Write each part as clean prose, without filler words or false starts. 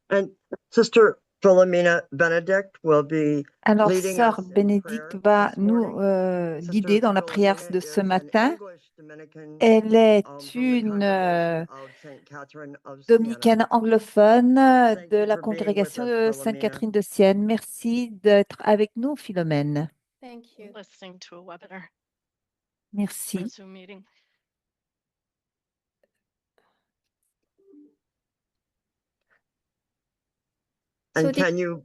And Sister Philomena Benedict will be Alors, leading Sœur us in Bénédicte prayer va this nous morning. guider Sister dans la prière Philomena de ce is an matin. English Dominican Elle est from the une congregation of Saint Catherine of Siena. dominicaine anglophone Thank de you la for being with congrégation us, de Philomena. Sainte-Catherine de Sienne. Merci d'être avec nous, Philomène. Thank you. Listening to a webinar, a Merci. Zoom meeting. And can you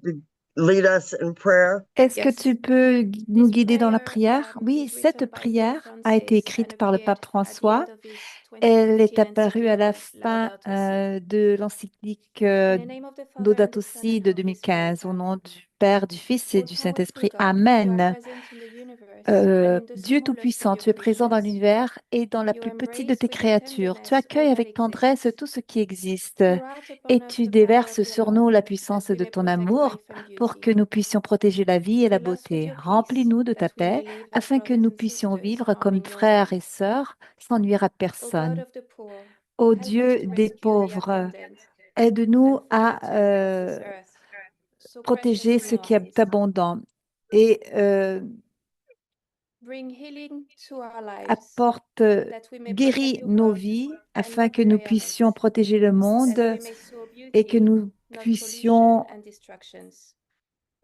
lead us in prayer? Est-ce que Yes. tu peux nous This guider dans la prayer, prière? Oui, is cette written by Pope prière a été Francis écrite and par le pape appeared at the François. end of his Elle est 2015 apparue à la encyclical fin Laudato Si. de l'encyclique In the name of the Father and Laudato the Son and Si de Holy Spirit. 2015, au nom du Père, du Fils et All du powerful Saint-Esprit. God, you are Amen. present in the universe and in the Dieu smallest of Tout-Puissant, your tu es présent dans creations. l'univers et dans la You plus petite de embrace tes with a créatures. Tu tenderness accueilles all that avec tendresse exists. tout ce qui existe Pour out upon et us tu the power déverses of your sur nous love, la that puissance we de may ton protect amour life and pour que beauty. nous puissions protéger la vie et la Fill us with beauté. your peace, Remplis-nous de ta that we paix may live like afin que brothers nous and puissions sisters, vivre comme honoring your frères name. et sœurs sans nuire à O God personne. of the poor, Ô help us Dieu to des rescue the pauvres, abundant aide-nous and fleeting of à this earth, so precious protéger in ce your qui est eyes. abondant et Bring healing to our lives, apporte, that we may protect guéris you, nos God, vies and afin not que the nous environment, puissions protéger le that monde we may sow et que beauty, nous not pollution puissions and distractions.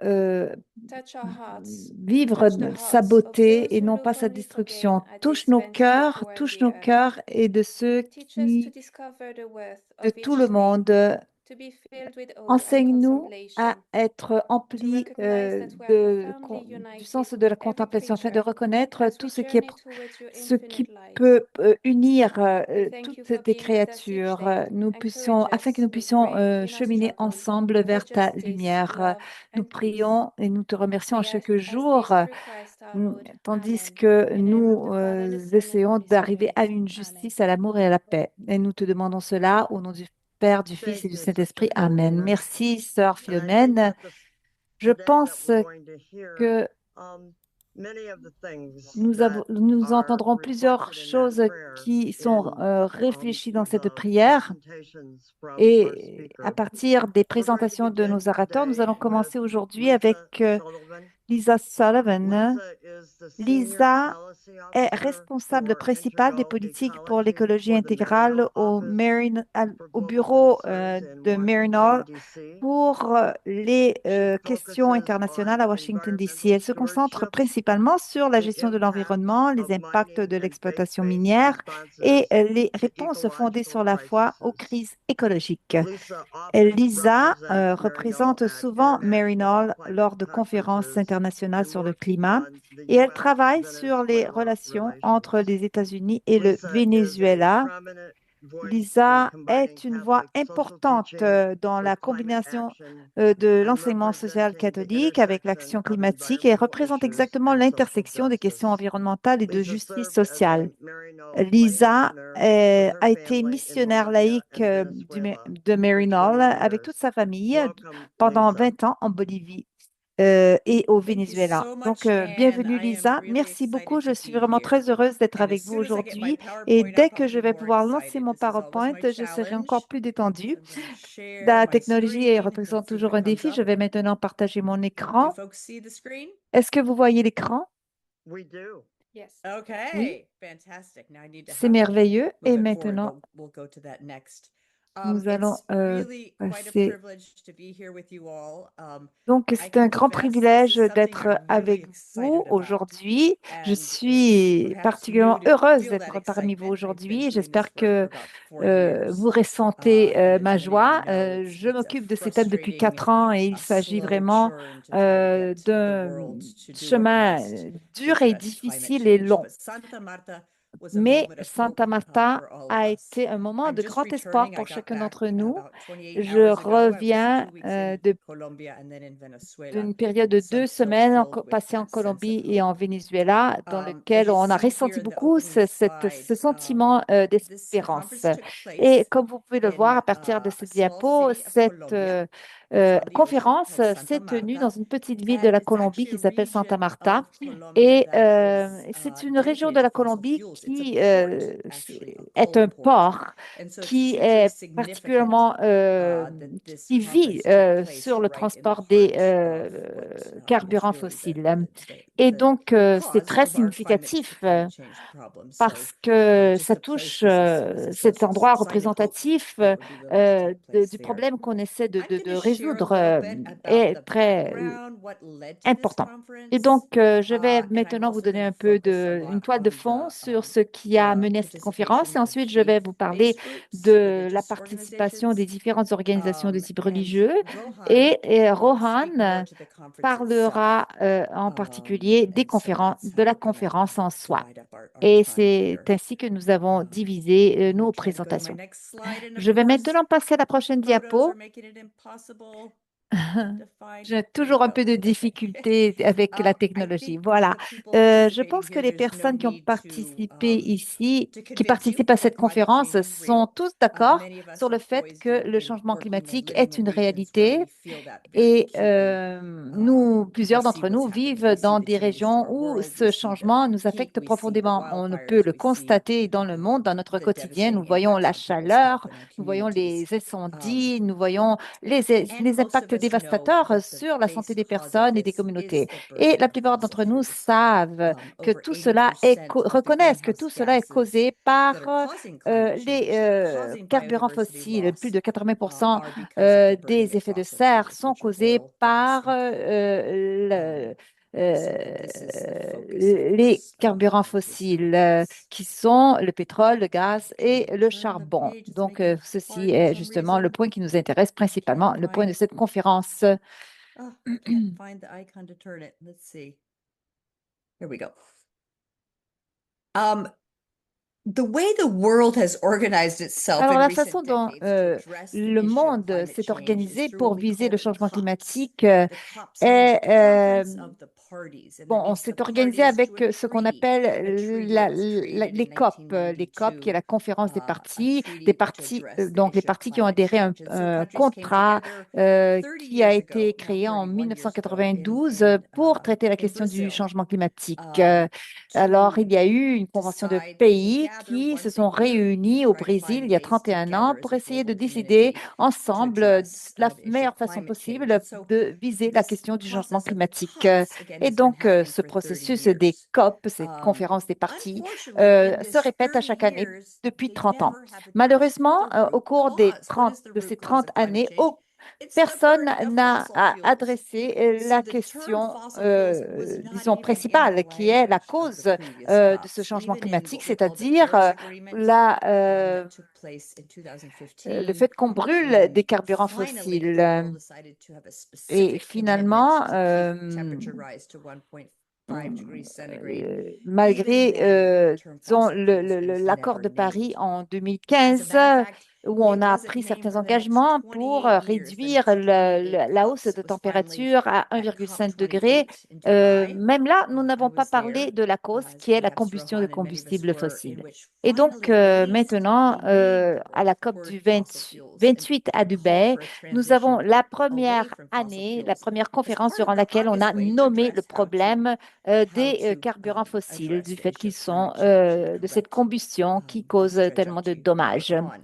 euh, Touch our hearts, vivre touch the sa hearts of beauté those et who non look pas sa only for gain destruction. at the expense of the poor and Touche the nos earth. cœurs et de ceux Teach us to qui, discover the worth de of tout each le name, monde. to be filled with awe and Enseigne-nous à contemplation, être to emplis recognize that we are profoundly du united sens de with la every contemplation, afin de creature reconnaître as tout we ce qui est, journey towards your ce infinite qui light. peut unir We thank you toutes for tes being with us each créatures. day. Nous puissions, Encourage afin que nous us, we puissions pray, in our cheminer struggle ensemble for vers ta justice, lumière. love, Nous and peace. prions et nous te remercions à We chaque ask jour, this through Christ our Lord. tandis Amen. que In the name of nous the Father, and the Son, and essayons Holy d'arriver Spirit. à une Amen. justice, à l'amour et à la paix. Et nous te demandons cela au nom du Père, du Fils et Thank du you, Sister Saint-Esprit. Amen. Philomena. Merci, sœur And I think Philomène. that Je today that pense we're going to hear que many of the things that nous are entendrons plusieurs reflected in that choses prayer qui sont in réfléchies dans cette the prière. presentations from our Et à speaker. partir des We're going to présentations de begin nos orateurs, nous today allons with commencer aujourd'hui avec Lisa Sullivan. Lisa Sullivan. Lisa is the Senior Lisa Policy est Officer responsable for principale des Integral politiques pour Ecology l'écologie for the intégrale Maryknoll Office for au Global bureau Concerns in de Washington, Maryknoll D.C. pour les She questions focuses internationales on à Washington, D.C. environmental Elle se concentre stewardship, principalement sur la the gestion de impacts l'environnement, les of impacts mining de and l'exploitation faith-based minière et responses les to réponses fondées ecological sur la foi aux crises. crises écologiques. Lisa often Lisa represents Maryknoll représente at souvent international Maryknoll climate lors de conférences conferences internationales and sur le works climat on the et elle travaille sur les U.S.-Venezuela relations entre relations. les États-Unis et le Lisa is a Venezuela. prominent voice in Lisa combining est une voix Catholic social importante teaching dans with la climate combinaison action de and l'enseignement social representing the catholique avec intersection l'action of climatique et elle environmental représente issues exactement and social l'intersection des questions justice. environnementales et de Lisa justice served as sociale. a Maryknoll lay Lisa missioner with her a été family in missionnaire Bolivia laïque and Venezuela de for Maryknoll 20 avec toute years. sa famille Welcome, pendant Lisa. 20 ans en Bolivie et au Thank you Venezuela. so Donc, much, Anne. bienvenue I am Lisa. really Merci beaucoup. excited Je to suis be vraiment here. très heureuse d'être And as avec vous soon as I get my aujourd'hui. Et PowerPoint dès up, que I'll je be vais more pouvoir lancer excited. mon This is always PowerPoint, my je serai encore challenge. plus détendue. So I'm going to share La my technologie screen. représente Let's see if toujours it un comes défi. Je up. vais maintenant partager mon Do écran. folks see the screen? Est-ce que vous voyez l'écran? We do. Yes. Oui, Okay, fantastic. Now I need to c'est have it merveilleux. Et move it forward, maintenant, but we'll go to that next. nous allons It's really quite a passer. privilege to be here with you all. Donc, I c'est un grand confess this privilège is something d'être I'm really avec vous excited about. aujourd'hui. Je And it's suis perhaps new particulièrement to heureuse feel that d'être parmi vous excitement. I've been aujourd'hui. doing this J'espère for que about 4 vous years. ressentez And ma as many of you joie. know, Je it's a m'occupe de ces thèmes depuis frustrating, 4 ans et il a s'agit slow vraiment churn to try to get the d'un world to do what it chemin must to dur et address climate difficile et change. long. But Santa Marta was a Mais moment of hope Santa Marta for all of a us. été un moment I'm de just grand espoir returning. I pour got chacun back d'entre nous. about 28 Je hours ago. I was reviens 2 weeks in Colombia and then in Venezuela. d'une période de So I'm 2 semaines filled with passée en that sense of Colombie et hope. en Venezuela, dans As lequel you on a see here ressenti in the beaucoup opening ce slide, sentiment this d'espérance. conference took Et place comme vous pouvez le voir in à partir de a cette small diapo, city of Colombia. conférence s'est tenue dans une petite ville de la Colombie qui s'appelle Santa Marta. Et c'est une région de la Colombie qui est un port qui est particulièrement, qui vit sur le transport des carburants fossiles. Et donc, c'est très significatif parce que ça touche cet endroit représentatif du problème qu'on essaie de résoudre est très important. Et donc, je vais maintenant vous donner un peu une toile de fond sur ce qui a mené à cette conférence et ensuite je vais vous parler de la participation des différentes organisations de type religieux et Rohan parlera en particulier de la conférence en soi. Et c'est ainsi que nous avons divisé nos présentations. Je vais maintenant passer à la prochaine diapo. J'ai toujours un peu de difficulté avec la technologie. Voilà. Je pense que les personnes qui ont participé ici, qui participent à cette conférence, sont tous d'accord sur le fait que le changement climatique est une réalité. Et plusieurs d'entre nous vivent dans des régions où ce changement nous affecte profondément. On peut le constater dans le monde, dans notre quotidien. Nous voyons la chaleur, nous voyons les incendies, nous voyons les impacts dévastateurs sur la santé des personnes et des communautés. Et la plupart d'entre nous savent que tout cela reconnaissent que tout cela est causé par les carburants fossiles. Plus de 80% des effets de serre sont causés par les carburants fossiles qui sont le pétrole, le gaz et le charbon. Donc, ceci est justement le point qui nous intéresse principalement, le point de cette conférence. Oh, I can't find the icon to turn it. Let's see. Here we go. The way the world has organized itself Alors, in la recent façon dont decades to address the le issue of monde climate s'est change is organisé through pour what we viser call le the changement COPs. climatique The COPs est, are the Conference of the Parties, and bon, that on means the s'est organisé parties to avec ce qu'on a appelle treaty that was created les in COP, les COP qui est 1992, la conférence des a parties, treaty to address the donc les issue of parties qui ont climate adhéré à change. And so un countries came contrat together 30 qui a years été ago, créé en 31 years ago, 1992 pour traiter la in question du Brazil, changement climatique. to Alors, il y a eu une convention de decide. They pays gather qui se once a sont year réunis to au try to find Brésil il y a ways 31 ans together as pour a essayer de global décider community to ensemble address la the issue of meilleure façon climate change. possible And so de viser la question du changement process of the climatique. COPs, again, Et has been donc, happening ce for 30 processus des years. COP, ces conférences des parties, Unfortunately, in se this répète à 30 chaque année years, depuis they 30 ans. never have addressed Malheureusement, the au root cours cause. What is the de root ces cause 30 of climate années, change? It's the personne burning of n'a fossil fuels. adressé So la the term question, fossil fuels was not disons, even in principale, the qui est la language of cause the previous de ce COPs. changement Even in climatique, what we call the c'est-à-dire Paris Agreement la, that took place in le 2015, fait qu'on brûle when des carburants finally the fossiles. world decided to have a Et specific commitment finalement, to keep temperature rise to 1.5 degrees centigrade. malgré, Even then, the term disons, fossil fuels was l'accord de never Paris named. en As a 2015, matter of fact, où on it a wasn't pris named certains for the next engagements pour 28 years. The réduire next 28 la hausse COPs de was finally température à at 1,5 COP degré. 28 in Dubai. Même là, nous I n'avons pas was parlé there, de la cause as qui est la perhaps combustion de Rohan and many of us combustibles were, in fossiles. which Et donc, finally, at least, maintenant, they named à la the COP word du fossil fuels and 28 à called Dubaï, for a nous avons transition la away première from fossil année, la fuels première as conférence part durant of the laquelle on a obvious way to nommé le address problème des carburants fossiles, du address the fait issue qu'ils of sont climate change and de cette correct combustion qui the cause stretch tellement de onto dommages. Rohan.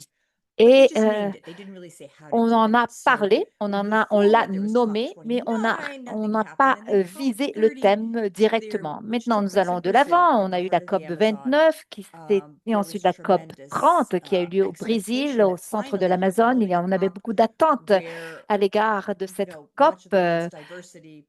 But they Et just named it. They didn't really say how to on do en it. a So parlé, on moving l'a forward, there was COP nommé, mais on 29, nothing n'a happened. pas And then COP visé le 30, thème directement. which Maintenant, took nous place allons in de Brazil l'avant. in On the a eu heart la of the COP Amazon. 29 et There was ensuite la COP tremendous 30 qui a eu lieu au Brésil, expectation au that centre de finally l'Amazone. following On avait COP, beaucoup d'attentes where à l'égard de cette COP. much of the world's diversity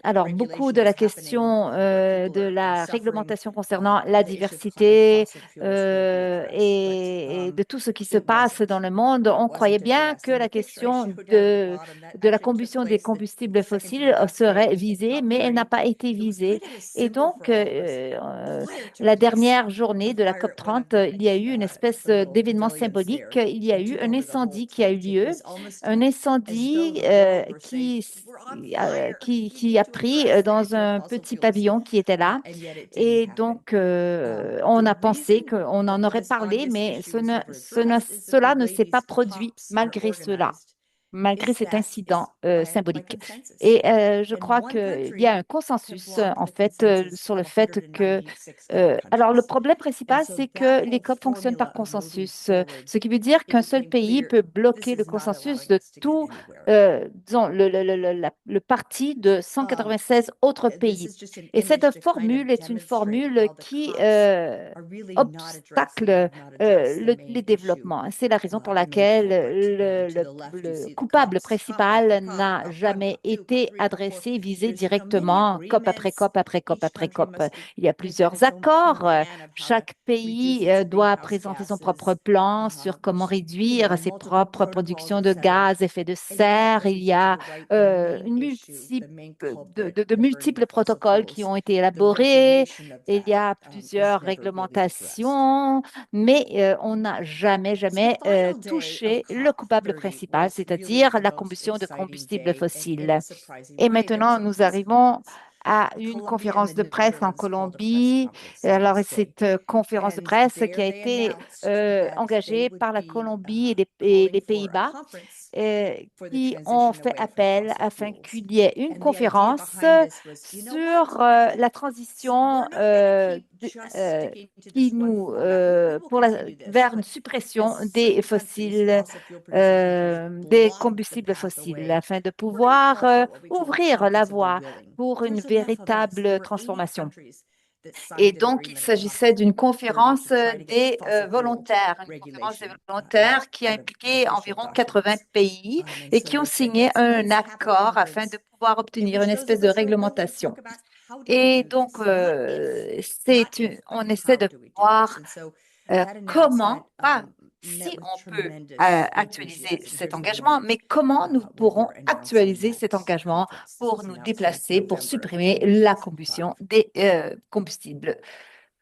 Alors, beaucoup regulation de was la happening, question where people de are la suffering réglementation concernant la the issue of climate, diversité fossil fuels will be addressed. et de tout ce qui se It passe wasn't. dans le monde, on It croyait wasn't bien addressed. que And la the picture I question showed down at the bottom, that de la actually took combustion des place combustibles second to the fossiles last day serait in visée, COP mais elle n'a 30. pas été It was visée. kind of a Et symbol donc, for all of us. The fire took la place. dernière The journée de la fire COP went on 30, il y a eu une espèce for the little d'événement pavilions symbolique. there Il y a and eu took un over the whole incendie qui a eu place. It lieu, was almost un as though incendie the world were saying, "We're on fire. You qui need a to pris address the dans issue of un fossil petit fuels." pavillon qui était là. And yet it didn't Et happen. donc, on a pensé reason qu'on en that aurait this parlé, obvious mais issue was never addressed is that cela the ne way s'est pas these produit COPs are malgré cela. organized, malgré is cet that incident by symbolique. consensus. Et je And crois one qu'il y country a un can consensus, block en the fait, consensus sur le of fait que 196 other alors, le countries. problème And principal, so c'est that que les whole COP fonctionnent par formula of moving consensus, forward, ce qui veut dire it qu'un seul became pays clear peut this bloquer le is not consensus allowing de us to get tout, anywhere. disons, le parti de 196 autres This pays. is just an Et cette image to kind formule of est une demonstrate formule how the qui cops are really not addressing, obstacle have not addressed the les main issue. développements. C'est la raison pour The main laquelle culprit. To the left, you le see the coupable cops, cop after principal cop, n'a cop 1, jamais cop 2, été cop 3, cop 4. adressé, visé There's, many directement, COP après agreements. COP après COP Each après country COP. must Il y a present plusieurs its own accords. plan of how to Chaque reduce pays its doit greenhouse présenter son gases. propre plan sur comment réduire ses Multiple propres protocols productions are de set up. gaz, effet de And yet, serre. as Il we y get to a the right, the main une issue, the main culprit, de the burning multiples of fossil protocoles qui fuels, ont été the élaborés. regulation of Il y a that, is plusieurs never really addressed. réglementations, mais on n'a jamais, So jamais the final day touché of le coupable COP30 principal, was really c'est-à-dire the la most combustion de exciting combustibles day, and in fossiles. a surprising Et way, there was maintenant, a nous press arrivons conference. à une Colombia and conférence the de presse en Netherlands called a press Colombie. conference Et the alors, next day. cette conférence de And presse qui there a they été announced that they engagée would par la be Colombie et calling les for a Pays-Bas, conference qui for the ont transition fait away from appel fossil afin fuels. qu'il y ait une And the idea conférence behind this was, you know what? sur la transition We're not going to keep just sticking to qui this one nous format. We will continue this, vers une but suppression as des certain countries, fossiles, fossil fuel producing countries, des block the combustibles path fossiles, away, afin de we're going to pouvoir call for what we call a ouvrir la conference of the voie willing. pour une There's enough of us. There véritable were 80 transformation. countries that Et signed an donc, il agreement at s'agissait d'une COP30 conférence to try to get des fossil fuel volontaires, une conférence des regulation volontaires qui a out of impliqué official environ 80 documents. pays And et so qui ont they said, signé let's un have a accord afin de conference pouvoir in obtenir which une those espèce of de us who are willing réglementation. talk about how do we Et do donc, this, not if, not if, but on essaie how de do we do this? voir And so that comment, announcement pas met si with on peut tremendous actualiser enthusiasm. cet Here's the engagement, moment mais comment nous where pourrons they're announcing actualiser that cet engagement conference. This pour was nous announced in déplacer, pour November supprimer of la 2025. combustion des combustibles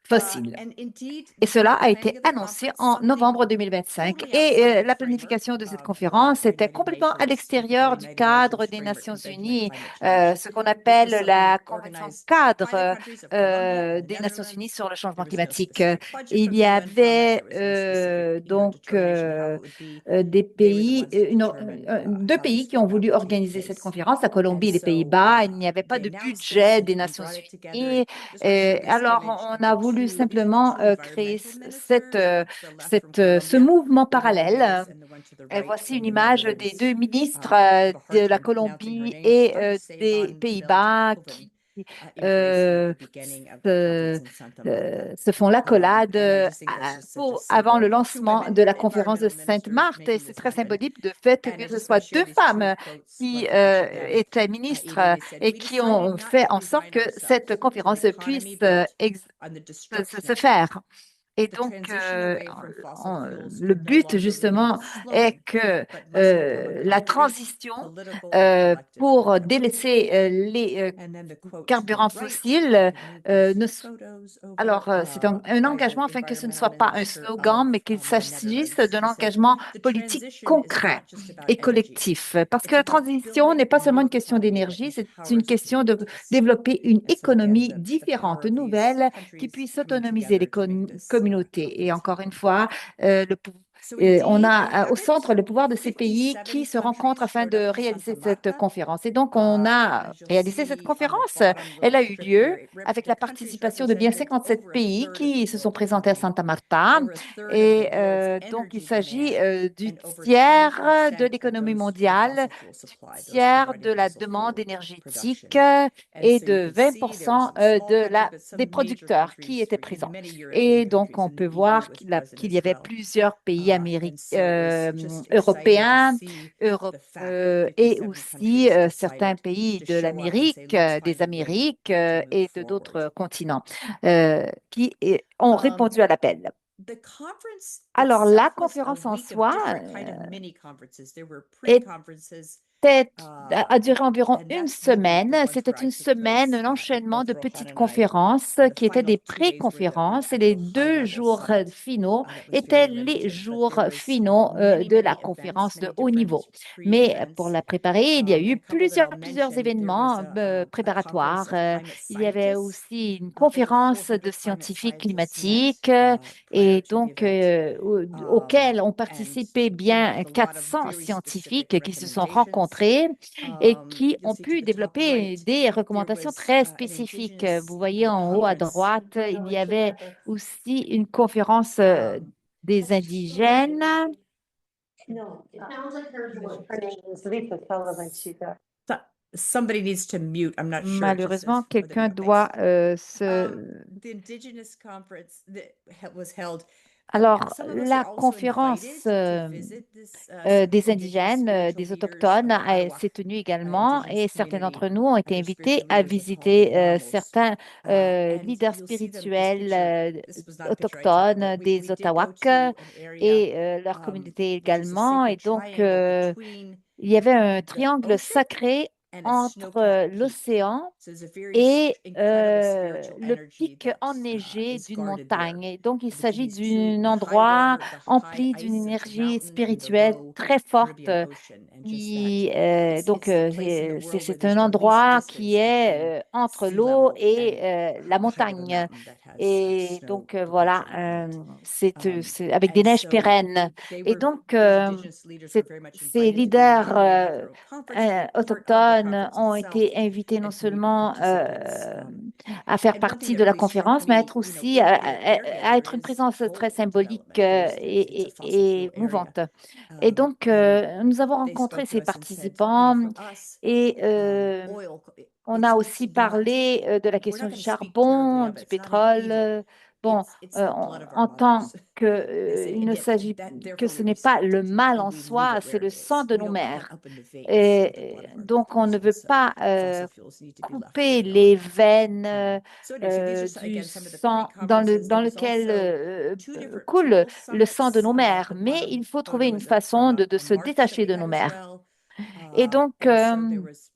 fossiles. And indeed, Et cela a the été planning of the annoncé conference, en something novembre 2025. totally Et outside the la framework planification de cette of conférence the était United complètement à Nations, l'extérieur du United cadre Nations des Framework Nations Convention on Unies, Climate Change. ce qu'on This appelle was la something Convention organized cadre by the countries of Colombia and the des Nations Unies Netherlands. sur le changement There was no climatique. specific budget Il from y the UN from it. avait There was no specific, donc determination of how it would be. des They were the pays, ones that determined deux how this pays qui ont format voulu would take organiser cette place. conférence, la Colombie And et les so Pays-Bas. Il n'y avait pas they de announced budget this, des we Nations brought it together, Unies. and just want to show this Alors, image on of a the voulu two simplement créer environmental ministers, the one to the left from ce Colombia, mouvement the one parallèle. organized, and the one to the Et right voici une from the image des Netherlands. deux ministres I have a de hard la time pronouncing her Colombie name. et Start des Stevan Pays-Bas Veldhoven. qui Information at the euh, beginning of the se, conference in Santa Marta. se font l'accolade And I just think that's just such a avant le symbol. Two lancement women de la conférence de environmental Sainte-Marthe. Et ministers making c'est this très happen. symbolique de fait And que I ce just want soit to share deux these two femmes quotes qui from each of them. étaient ministres They said, et we qui ont decided not fait to en sorte design que cette ourselves for conférence an puisse economy built on the destruction se of it. faire. Et The donc, transition away from fossil fuels le could no but, longer remain a justement, est slogan, que but must become a la concrete transition political and collective pour commitment. délaisser les And then the quote to the carburants right, fossiles I can move these ne photos over, alors, c'est un by the engagement afin que ce ne soit environmental pas un minister slogan, mais of qu'il the s'agisse Netherlands. d'un He said, engagement the politique transition is concret not just about et energy. collectif. Parce que It's la about transition building n'est pas a seulement new une question economy that d'énergie, c'est une empowers question de communities. développer une And so again, économie the différente, power of these nouvelle, qui countries puisse coming autonomiser les together to make this communautés. Et conference encore une happen. fois, So on indeed, we a au have centre it. le pouvoir de ces pays 57 qui se rencontrent countries afin showed de up in réaliser Santa cette Marta. conférence. Et donc, on a As you'll réalisé cette see on the conférence. bottom Elle a little eu strip lieu here, avec the la countries participation de bien represented 57 over a pays third of qui the se sont world présentés à economy, Santa Marta. over a third of Et the world's donc, il energy s'agit demand, du and over tiers 20% de of l'économie those the mondiale, fossil fuel du supply, those tiers providing de la fossil demande fuel énergétique production. And et so you de can see there were 20% some small countries, but des some major producteurs qui countries, étaient including présents. many European Et donc, countries on and peut the EU voir was present qu'il y as avait well. plusieurs pays And so it was just exciting to européens, see the fact that et 57 aussi countries certains decided pays to de show up and say, l'Amérique, let's des find a way Amériques to move et de forward. d'autres continents ont répondu à l'appel. The conference Alors, la itself was a conférence en week of soi different kind of mini conferences. There were est pre-conferences a duré environ une semaine. C'était une semaine, un enchaînement de petites conférences qui étaient des pré-conférences et les 2 jours finaux étaient les jours finaux de la conférence de haut niveau. Mais pour la préparer, il y a eu plusieurs événements préparatoires. Il y avait aussi une conférence de scientifiques climatiques et donc auquel ont participé bien 400 scientifiques qui se sont rencontrés et qui ont pu développer des recommandations très spécifiques. Vous voyez en haut à droite, il y avait aussi une conférence des indigènes. No, it sounds like her name is Lisa Sullivan. She's a Somebody needs to mute. I'm not sure. It just Malheureusement, says for the quelqu'un mute. doit Thanks. se... The Indigenous conference that was held. Alors, Some of us la were also conférence invited to visit this some des Indigenous indigènes, spiritual des leaders autochtones of Ottawa, s'est tenue également Indigenous et certains community, d'entre nous ont été other spiritual invités à leaders of visiter Halton certains and leaders you'll see them. This spirituels picture, this was not a picture I took, autochtones but we des did go Ottawa to an area et leur communauté which is a également. Et sacred donc, triangle between il y avait un the triangle ocean sacré and a snow-capped entre peak. l'océan So there's a very et incredible spiritual le energy pic that enneigé is d'une guarded there montagne. Et donc, il between s'agit these two, d'un the high endroit water, the high empli d'une ice of the énergie mountain and the spirituelle low très forte. Caribbean Ocean, and just that Qui, donc, it's the place in the world where c'est there's un the least endroit distance qui est between entre sea l'eau level et and la the height of a montagne. mountain that has Et snow donc, deposits voilà, around it. c'est avec des And neiges so pérennes. they Et were, donc, those Indigenous leaders were very much ces invited to be leaders not only have their own conference, to be part of the autochtones conference ont itself été invités non and to be seulement participants. à faire And one thing partie that de la really struck conférence, mais me, être you know, aussi in their area à there être une is présence très coal symbolique development. It's a fossil et fuel area. mouvante. Et donc, nous avons They rencontré spoke to ces us and said, you know, participants for us, et oil, on a it's aussi not, parlé de la we're question not du going to speak terribly charbon, of it. du It's not an pétrole. evil. Bon, It's the blood of our en tant mothers. que They il ne said, s'agit that que therefore ce we n'est pas respect le it mal en and we leave soi, it c'est where le it sang is. de We nos don't put that mères. up in the veins Et with the blood of our donc, on mothers. ne And veut so pas fossil fuels need to be left where couper they les are. veines So anyway, so these are du again some of the sang pre-conferences. dans There was lequel also two coule little le sang de summits. nos mères. The Mais bottom il faut trouver photo une is from façon de a se march that détacher we de had nos as mères. well. Et donc, And so there was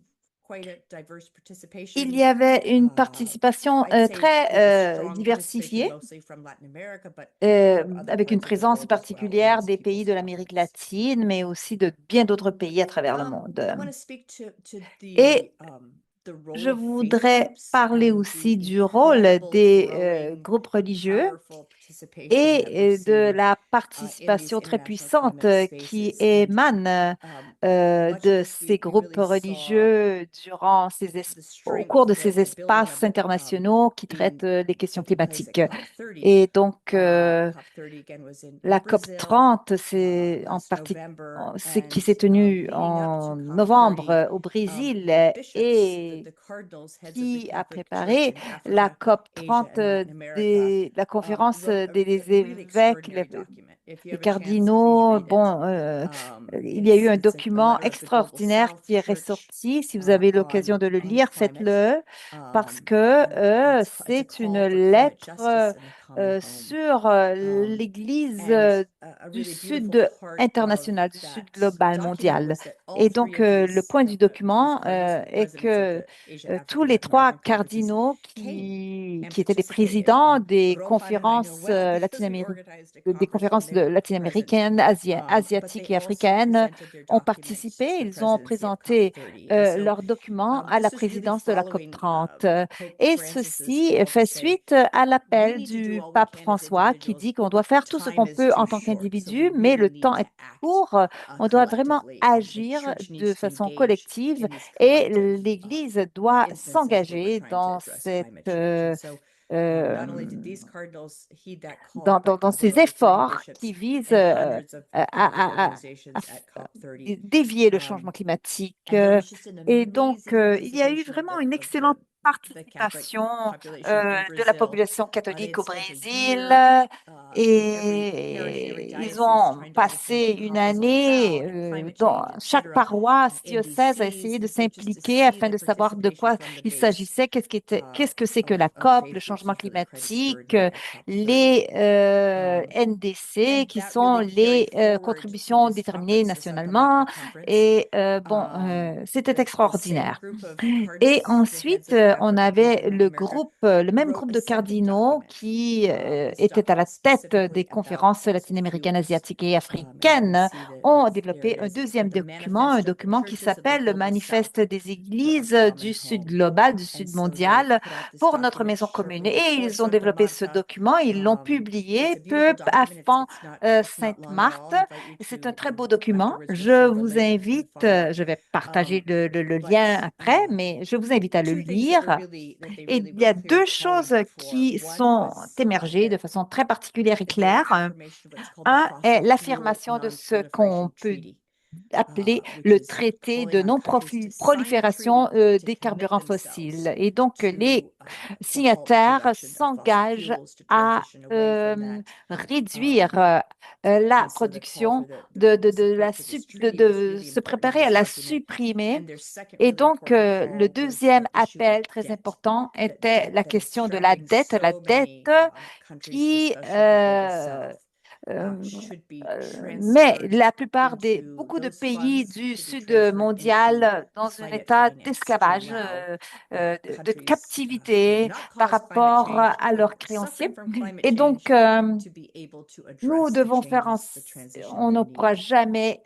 quite a diverse participation. il y avait une participation I'd say très with a strong participation diversifiée, mostly from Latin America, but from other avec une parts of the présence world as well in particulière this des people's pays de l'Amérique conference. latine, mais aussi de bien d'autres pays à travers le monde. I want to speak to Et the role je of faith voudrais groups parler and aussi the du rôle incredible, des growing, groupes religieux powerful participation that we're et de seeing la in these participation très international puissante climate qui spaces. And émane much of de this ces we groupes really saw religieux durant the au strength, cours de the ces building espaces of it internationaux qui being traitent les questions taking place at climatiques. COP30. Et donc, COP30 again was in la Brazil COP30, c'est last November, qui and s'est tenue leading up to en novembre COP30, au Brésil the bishops, et the cardinals, heads of the qui a Catholic Church préparé in la Africa, Asia, COP30 and Latin America, la conférence wrote a des really évêques, extraordinary document. If you les have a chance, please cardinaux. read it. Bon, il y a eu un It's a document letter of the Global extraordinaire South qui est Church ressorti. Si vous avez l'occasion de le lire, climate, faites-le parce que and it's a c'est une call for climate lettre justice and the common home. sur l'Église And a du really beautiful Sud part of international, du Sud that global, document mondial. was that all Et three donc, of le these point du chief document cardinals and est presidents of que the Asia, tous Africa, les Latin 3 American conferences cardinaux came and qui étaient les participated. présidents And des Rohan and I know conférences well because we organized a des conference when conférences they were present. latino-américaines, But asiatiques they et also africaines presented their ont documents participé. to the Ils ont presidency of présenté COP30. And so leurs documents à la this is really présidence de la following COP30. Pope Et Francis's ceci call fait to say, suite à we l'appel need to do du all we pape can as François qui individuals, dit qu'on doit but faire tout ce time qu'on is peut too en tant short. So qu'individu, we mais really le need temps to est act court. On doit vraiment collectively, and the agir church de needs to façon engage collective in these et collective l'Église doit instances where we're s'engager trying to dans address cette climate change. And so not only did euh, these cardinals heed that call, but dans the ces other 30 efforts bishops qui visent and hundreds of à, political à- à- organizations at COP30. dévier le changement climatique. And there was just an Et donc, amazing il y a eu participation vraiment of une the excellente participation de la population catholique au Brésil et ils ont passé une année dans chaque paroisse, diocèse a essayé de s'impliquer afin de savoir de quoi il s'agissait, qu'est-ce que c'est que la COP, le changement climatique, les NDC qui sont les contributions déterminées nationalement et c'était extraordinaire. Et ensuite, on avait le même groupe de cardinaux qui était à la tête des conférences latino-américaines, asiatiques et africaines, ont développé un deuxième document, un document qui s'appelle le Manifeste des Églises du Sud global, du Sud mondial, pour notre maison commune. Et ils ont développé ce document, ils l'ont publié peu avant Sainte-Marthe. C'est un très beau document. Je vous invite, je vais partager le lien après, mais je vous invite à le lire. Et il y a deux choses qui sont émergées de façon très particulière et claire. Un est l'affirmation de ce qu'on peut appeler le traité de non-prolifération des carburants fossiles. Et donc, les signataires s'engagent à réduire la production, de se préparer à la supprimer. Et donc, le deuxième appel très important était la question de la dette qui mais la plupart beaucoup de pays du Sud mondial dans un état d'esclavage, de captivité par rapport à leurs créanciers. Et donc, nous devons on ne pourra jamais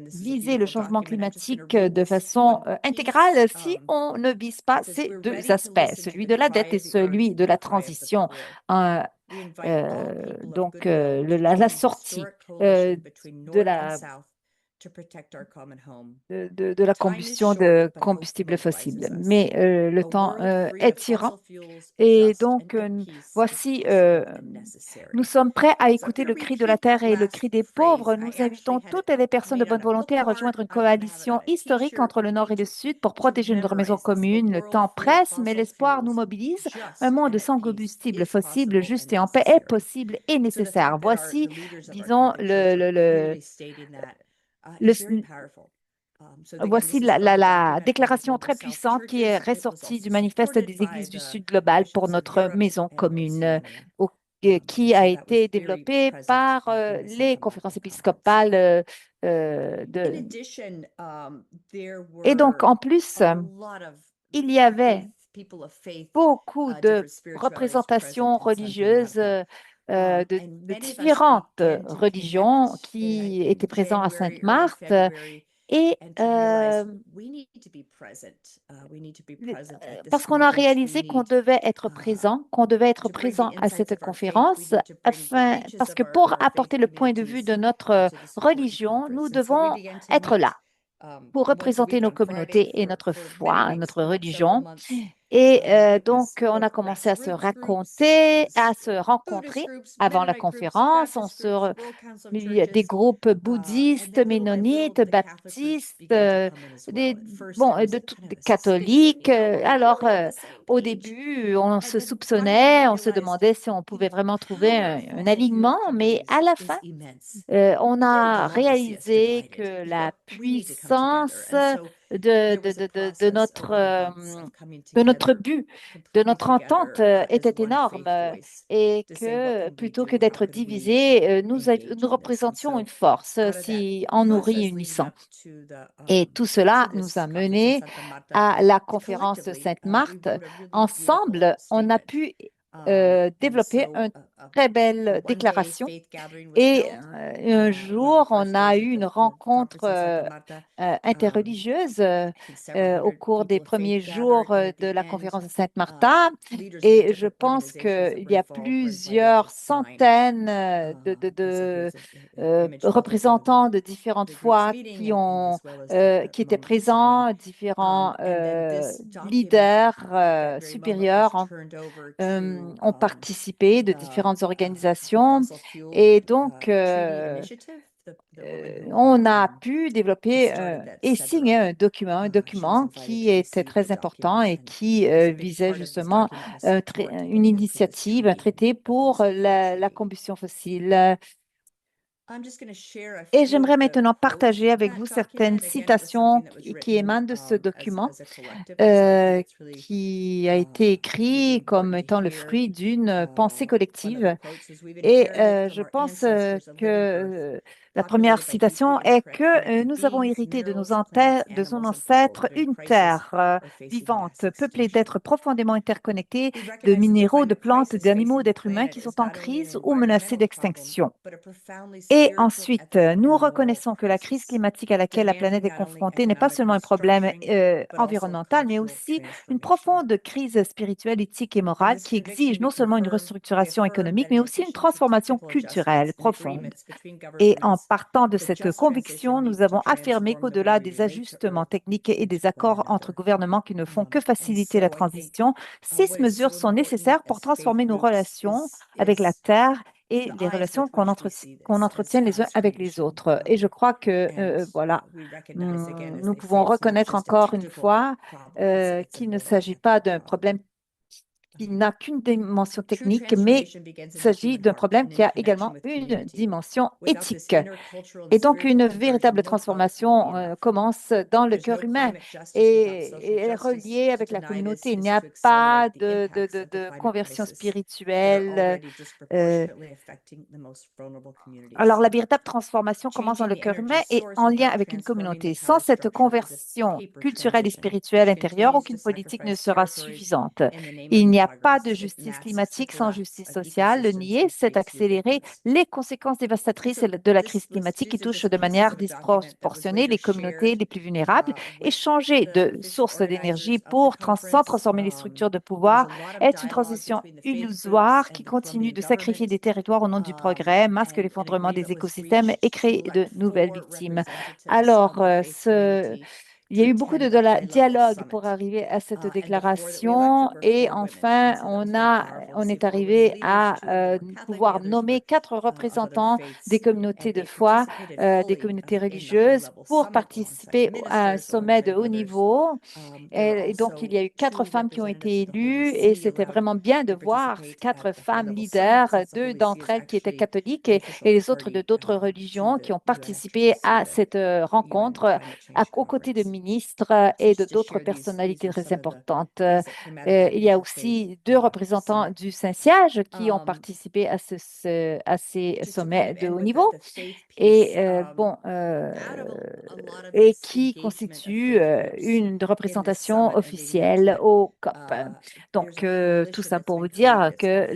viser le changement climatique de façon intégrale si on ne vise pas ces deux aspects, celui de la dette et celui de la transition. La sortie de la combustion de combustibles fossiles. Mais le temps est tyran et donc voici, nous sommes prêts à écouter le cri de la terre et le cri des pauvres. Nous invitons toutes les personnes de bonne volonté à rejoindre une coalition historique entre le Nord et le Sud pour protéger notre maison commune. Le temps presse, mais l'espoir nous mobilise. Un monde sans combustible fossile, juste et en paix est possible et nécessaire. Voici, disons, voici la déclaration très puissante qui est ressortie du manifeste des Églises du Sud global pour notre maison commune, qui a été développée par les conférences épiscopales Et donc, en plus, il y avait beaucoup de représentations religieuses de différentes religions qui étaient présentes à Sainte-Marthe. Et parce qu'on a réalisé qu'on devait être présent à cette conférence, parce que pour apporter le point de vue de notre religion, nous devons être là pour représenter nos communautés et notre foi, notre religion. Et donc, on a commencé à se rencontrer avant la conférence. Il y a des groupes bouddhistes, ménonites, baptistes, des catholiques. Alors, au début, on se soupçonnait, on se demandait si on pouvait vraiment trouver un alignement, mais à la fin, on a réalisé que la puissance de notre but, de notre entente était énorme et que plutôt que d'être divisés, nous représentions une force en nous réunissant. Et tout cela nous a menés à la conférence de Sainte-Marthe. Ensemble, on a pu développer une très belle déclaration. Et un jour, on a eu une rencontre interreligieuse au cours des premiers jours de la conférence de Sainte-Marthe. Et je pense qu'il y a plusieurs centaines de représentants de différentes foi qui étaient présents, différents leaders supérieurs ont participé de différentes organisations. Et donc, on a pu développer et signer un document qui était très important et qui visait justement une initiative, un traité pour la combustion fossile. Et j'aimerais maintenant partager avec vous certaines citations qui émanent de ce document qui a été écrit comme étant le fruit d'une pensée collective. Et je pense que la première citation est que nous avons hérité de nos ancêtres une terre vivante, peuplée d'êtres profondément interconnectés, de minéraux, de plantes, d'animaux, d'êtres humains qui sont en crise ou menacés d'extinction. Et ensuite, nous reconnaissons que la crise climatique à laquelle la planète est confrontée n'est pas seulement un problème environnemental, mais aussi une profonde crise spirituelle, éthique et morale qui exige non seulement une restructuration économique, mais aussi une transformation culturelle profonde. Et en partant de cette conviction, nous avons affirmé qu'au-delà des ajustements techniques et des accords entre gouvernements qui ne font que faciliter la transition, 6 mesures sont nécessaires pour transformer nos relations avec la Terre et les relations qu'on entretient les uns avec les autres. Et je crois que, voilà, nous pouvons reconnaître encore une fois qu'il ne s'agit pas d'un problème qui n'a qu'une dimension technique, mais il s'agit d'un problème qui a également une dimension éthique. Et donc, une véritable transformation commence dans le cœur humain et est reliée avec la communauté. Il n'y a pas de conversion spirituelle. Alors, la véritable transformation commence dans le cœur humain et en lien avec une communauté. Sans cette conversion culturelle et spirituelle intérieure, aucune politique ne sera suffisante. Il n'y a pas de justice climatique sans justice sociale. Le nier, c'est accélérer les conséquences dévastatrices de la crise climatique qui touche de manière disproportionnée les communautés les plus vulnérables et changer de source d'énergie sans transformer les structures de pouvoir est une transition illusoire qui continue de sacrifier des territoires au nom du progrès, masque l'effondrement des écosystèmes et crée de nouvelles victimes. Alors, il y a eu beaucoup de dialogue pour arriver à cette déclaration et enfin, on est arrivé à pouvoir nommer 4 représentants des communautés de foi, des communautés religieuses pour participer à un sommet de haut niveau. Et donc, il y a eu 4 femmes qui ont été élues et c'était vraiment bien de voir 4 femmes leaders, 2 d'entre elles qui étaient catholiques et les autres de d'autres religions qui ont participé à cette rencontre aux côtés de ministres et de d'autres personnalités très importantes. Il y a aussi 2 représentants du Saint-Siège qui ont participé à ces sommets de haut niveau et et qui constituent une représentation officielle au COP. Donc, tout ça pour vous dire que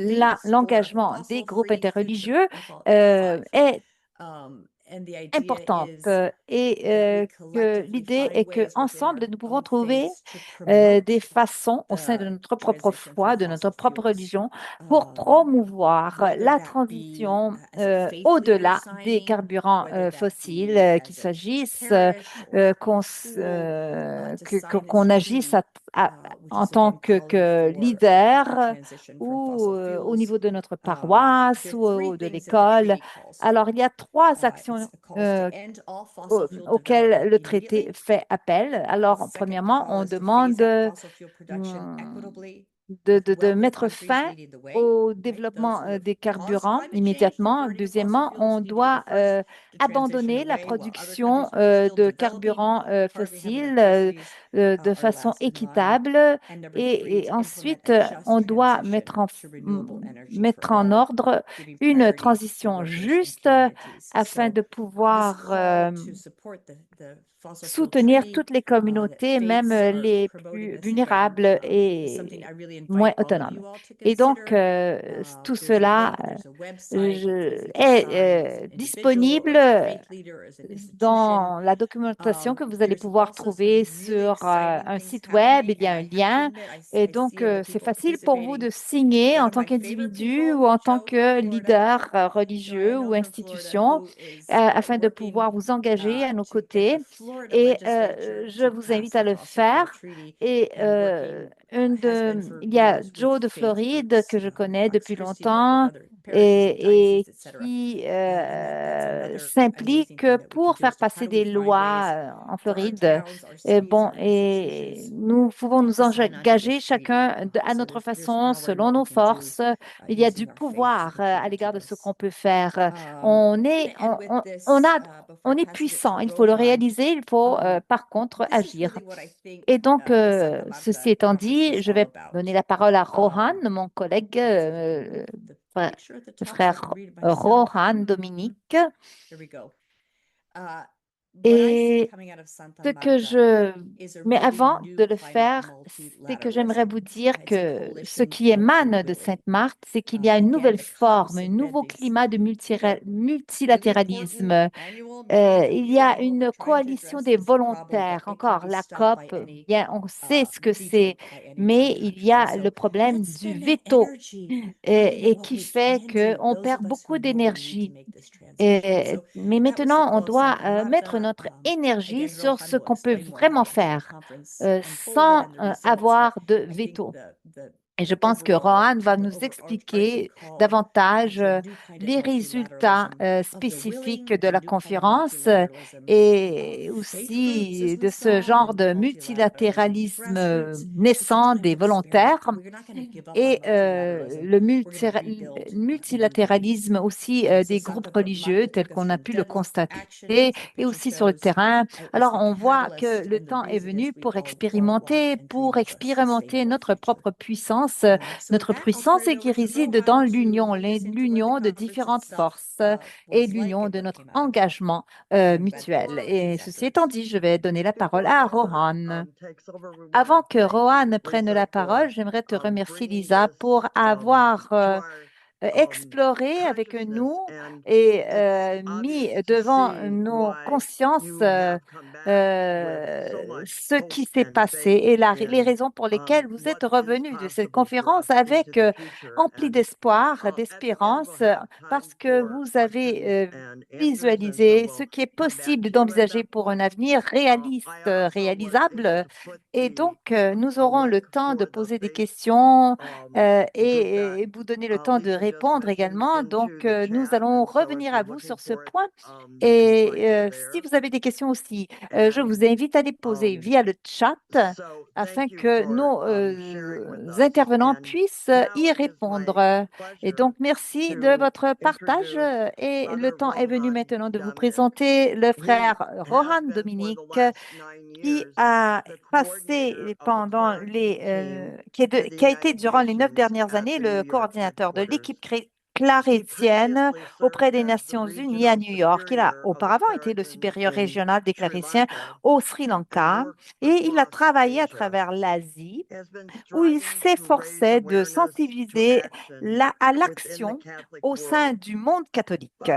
l'engagement des groupes interreligieux est importante et que l'idée est qu'ensemble, nous pouvons trouver des façons au sein de notre propre foi, de notre propre religion, pour promouvoir la transition au-delà des carburants fossiles, qu'il s'agisse qu'on agisse en tant que leader ou au niveau de notre paroisse ou de l'école. Alors, il y a 3 actions auxquelles le traité fait appel. Alors, premièrement, on demande de mettre fin au développement des carburants immédiatement. Deuxièmement, on doit abandonner la production de carburants fossiles de façon équitable et ensuite, on doit mettre en ordre une transition juste afin de pouvoir soutenir toutes les communautés, même les plus vulnérables et moins autonomes. Et donc, tout cela est disponible dans la documentation que vous allez pouvoir trouver sur un site web. Il y a un lien. Et donc, c'est facile pour vous de signer en tant qu'individu ou en tant que leader religieux ou institution afin de pouvoir vous engager à nos côtés. Et je vous invite à le faire. Et il y a Joe de Floride que je connais depuis longtemps et qui s'implique pour faire passer des lois en Floride. Et nous pouvons nous engager chacun à notre façon, selon nos forces. Il y a du pouvoir à l'égard de ce qu'on peut faire. On est puissant, il faut le réaliser, il faut par contre agir. Et donc, ceci étant dit, je vais donner la parole à Rohan, mon collègue, le frère Rohan Dominique. Et ce que je... Mais avant de le faire, c'est que j'aimerais vous dire que ce qui émane de Sainte-Marthe, c'est qu'il y a une nouvelle forme, un nouveau climat de multilatéralisme. Il y a une coalition des volontaires. Encore, la COP, bien, on sait ce que c'est, mais il y a le problème du veto et qui fait qu'on perd beaucoup d'énergie. Mais maintenant, on doit mettre notre énergie sur ce qu'on peut vraiment faire sans avoir de veto. Et je pense que Rohan va nous expliquer davantage les résultats spécifiques de la conférence et aussi de ce genre de multilatéralisme naissant des volontaires et le multilatéralisme aussi des groupes religieux tels qu'on a pu le constater et aussi sur le terrain. Alors, on voit que le temps est venu pour expérimenter notre puissance et qui réside dans l'union de différentes forces et l'union de notre engagement mutuel. Et ceci étant dit, je vais donner la parole à Rohan. Avant que Rohan prenne la parole, j'aimerais te remercier, Lisa, pour avoir exploré avec nous et mis devant nos consciences ce qui s'est passé et les raisons pour lesquelles vous êtes revenu de cette conférence avec empli d'espoir, d'espérance, parce que vous avez visualisé ce qui est possible d'envisager pour un avenir réaliste, réalisable. Et donc, nous aurons le temps de poser des questions et vous donner le temps de répondre également. Donc, nous allons revenir à vous sur ce point. Et si vous avez des questions aussi, je vous invite à les poser via le chat afin que nos intervenants puissent y répondre. Et donc, merci de votre partage et le temps est venu maintenant de vous présenter le frère Rohan Dominique qui a passé pendant qui a été durant les 9 dernières années le coordinateur de l'équipe clarétienne auprès des Nations Unies à New York. Il a auparavant été le supérieur régional des Clarétiens au Sri Lanka et il a travaillé à travers l'Asie où il s'efforçait de sensibiliser à l'action au sein du monde catholique.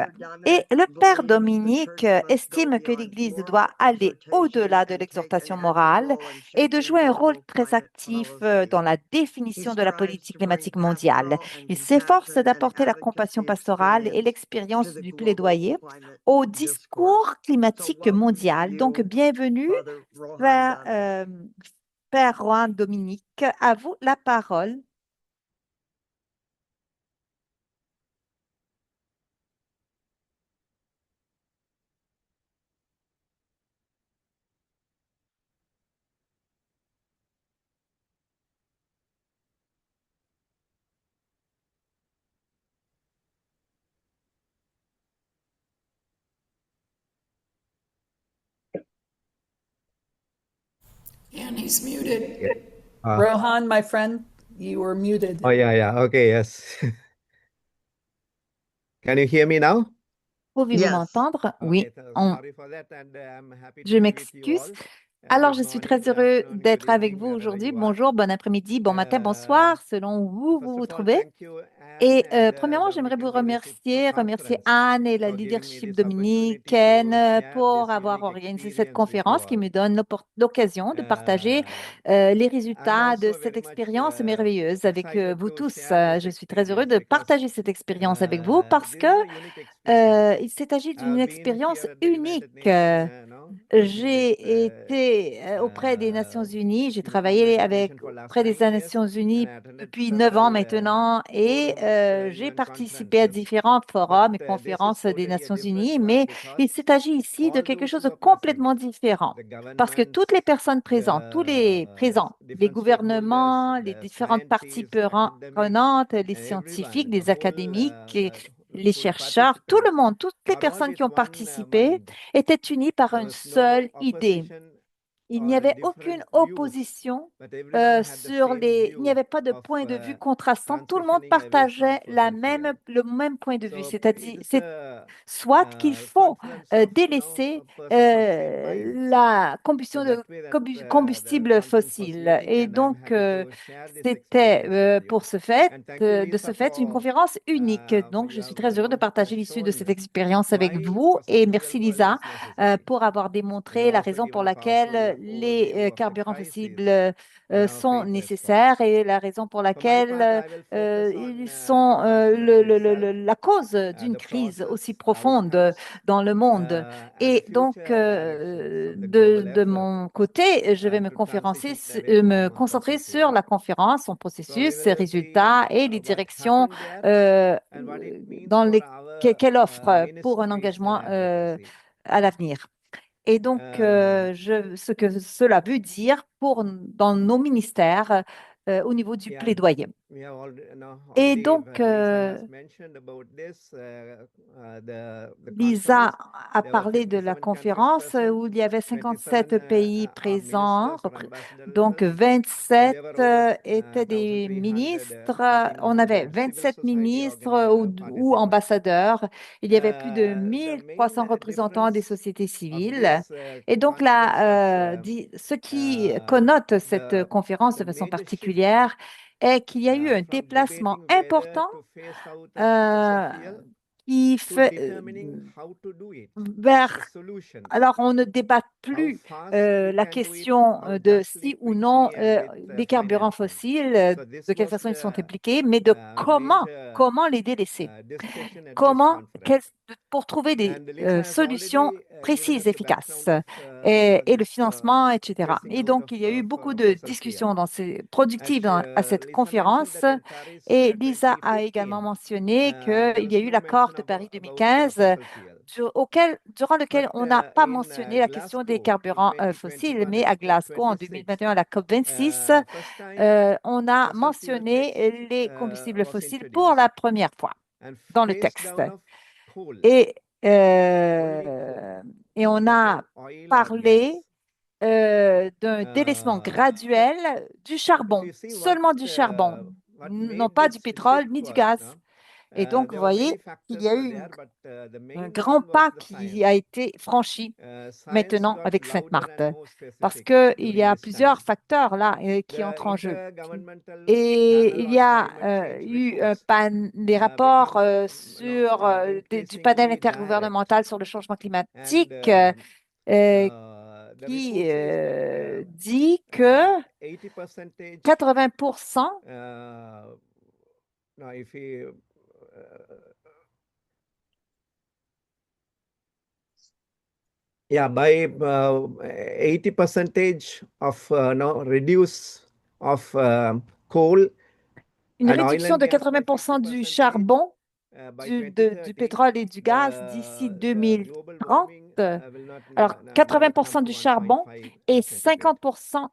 Et le Père Dominique estime que l'Église doit aller au-delà de l'exhortation morale et de jouer un rôle très actif dans la définition de la politique climatique mondiale. Il s'efforce d'apporter la compassion pastorale et l'expérience du plaidoyer au discours climatique mondial. Donc, bienvenue vers Père Rohan Dominique, à vous la parole. And he's muted. Yeah. Rohan, my friend, you were muted. Oh, yeah. Okay, yes. Can you hear me now? Pouvez-vous m'entendre? Oui, Okay, sorry for that, and I'm happy to je be with you m'excuse. all. Alors, Good je suis morning, très good heureux afternoon, d'être good avec evening, vous wherever aujourd'hui. you are. Bonjour, bon après-midi, bon matin, bonsoir, selon où vous First vous of all, trouvez. thank you, Anne, Et and premièrement, the j'aimerais vous Mission Leadership remercier Conference Anne et le for giving me leadership this opportunity to dominicaine share pour this avoir unique organisé cette experience with you conférence qui all. me donne l'occasion de partager les résultats de cette expérience merveilleuse avec vous tous. Je suis très heureux de partager cette expérience avec vous parce que il s'agit d'une expérience unique. J'ai été auprès des Nations Unies, j'ai travaillé auprès des Nations Unies depuis 9 ans maintenant et j'ai participé à différents forums et conférences des Nations Unies, mais il s'est agi ici de quelque chose de complètement différent. Parce que toutes les personnes présentes, tous les présents, les gouvernements, les différentes parties prenantes, les scientifiques, les académiques, et les chercheurs, tout le monde, toutes les personnes qui ont participé étaient unies par une seule idée. Il n'y avait aucune opposition il n'y avait pas de point de vue contrastant. Tout le monde partageait le même point de vue, c'est-à-dire, soit qu'il faut délaisser la combustion de combustibles fossiles. Et donc, c'était de ce fait une conférence unique. Donc, je suis très heureux de partager l'issue de cette expérience avec vous. Et merci, Lisa, pour avoir démontré la raison pour laquelle les carburants fossiles sont nécessaires et la raison pour laquelle ils sont la cause d'une crise aussi profonde dans le monde. Et donc, de mon côté, je vais me concentrer sur la conférence, son processus, ses résultats et les directions qu'elle offre pour un engagement à l'avenir. Et donc, ce que cela veut dire dans nos ministères au niveau du plaidoyer. Et donc, Lisa a parlé de la conférence où il y avait 57 pays présents, donc 27 étaient des ministres. On avait 27 ministres ou ambassadeurs. Il y avait plus de 1300 représentants des sociétés civiles. Et donc, là, ce qui connote cette conférence de façon particulière est qu'il y a eu un déplacement important qui fait vers. Alors, on ne débat plus la question de si ou non les carburants fossiles, de quelle façon ils sont impliqués, mais de comment les délaisser. Pour trouver des solutions précises, efficaces, et le financement, etc. Et donc, il y a eu beaucoup de discussions productives à cette conférence. Et Lisa a également mentionné qu'il y a eu l'accord de Paris 2015 durant lequel on n'a pas mentionné la question des carburants fossiles, mais à Glasgow en 2021, à la COP26, on a mentionné les combustibles fossiles pour la première fois dans le texte. Et, et on a parlé d'un délaissement graduel du charbon, seulement du charbon, non pas du pétrole ni du gaz. Et donc, vous voyez qu'il y a eu un grand pas qui a été franchi maintenant avec Sainte-Marthe, parce qu'il y a plusieurs facteurs là qui entrent en jeu. Et il y a eu des rapports du panel intergouvernemental sur le changement climatique qui dit que 80%. Yeah, by 80% of reduce of coal. Une réduction de 80% du charbon, du pétrole et du gaz d'ici 2030. Alors, 80% du charbon et 50%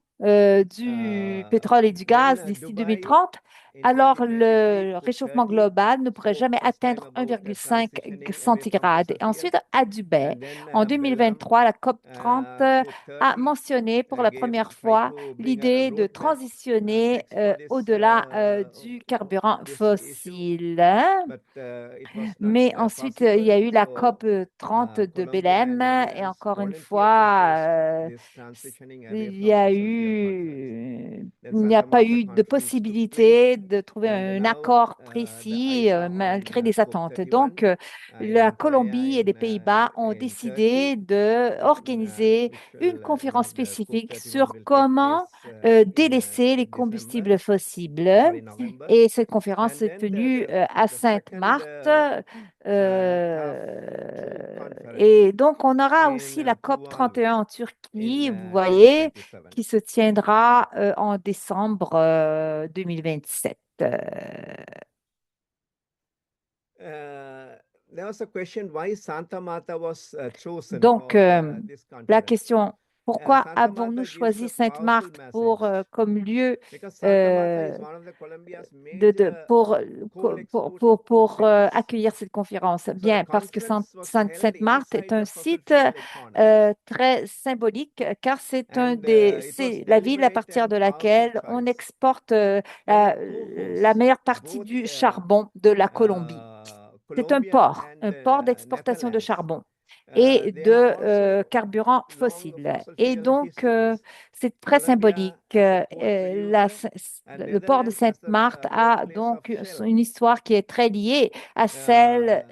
du pétrole et du gaz d'ici 2030. Alors, le réchauffement global ne pourrait jamais atteindre 1,5 centigrade. Et ensuite, à Dubaï, en 2023, la COP30 a mentionné pour la première fois l'idée de transitionner au-delà du carburant fossile. Mais ensuite, il y a eu la COP30 de Belém et encore une fois, il n'y a pas eu de possibilité de trouver un accord précis malgré les attentes. Donc, la Colombie et les Pays-Bas ont décidé d'organiser une conférence spécifique sur comment délaisser les combustibles fossiles. Et cette conférence est tenue à Sainte-Marthe. Et donc, on aura aussi la COP31 en Turquie, vous voyez, qui se tiendra en décembre 2027. there was a question why Santa Marta was chosen Donc, for this la conference. question, pourquoi Santa avons-nous Marta gives choisi a Sainte-Marthe powerful message comme lieu because Santa Marta is euh, one of the Colombia's de- major pour, coal exporting cities. accueillir cette conférence? So the Bien, parce que conference was held Sainte-Marthe est inside un the fossil site fuel economy. très symbolique, car c'est And it was c'est la ville à deliberate partir and de powerful laquelle on choice. exporte Let la, me co-host la meilleure partie both du charbon de la Colombie. C'est Colombia un and port d'exportation de Netherlands. charbon et They de have also carburants long fossiles. fossil Et fuel donc, histories. c'est très Colombia symbolique. as a coal producer and Le port de Netherlands as Sainte-Marthe the a birthplace of donc Shell. une histoire qui est très liée à celle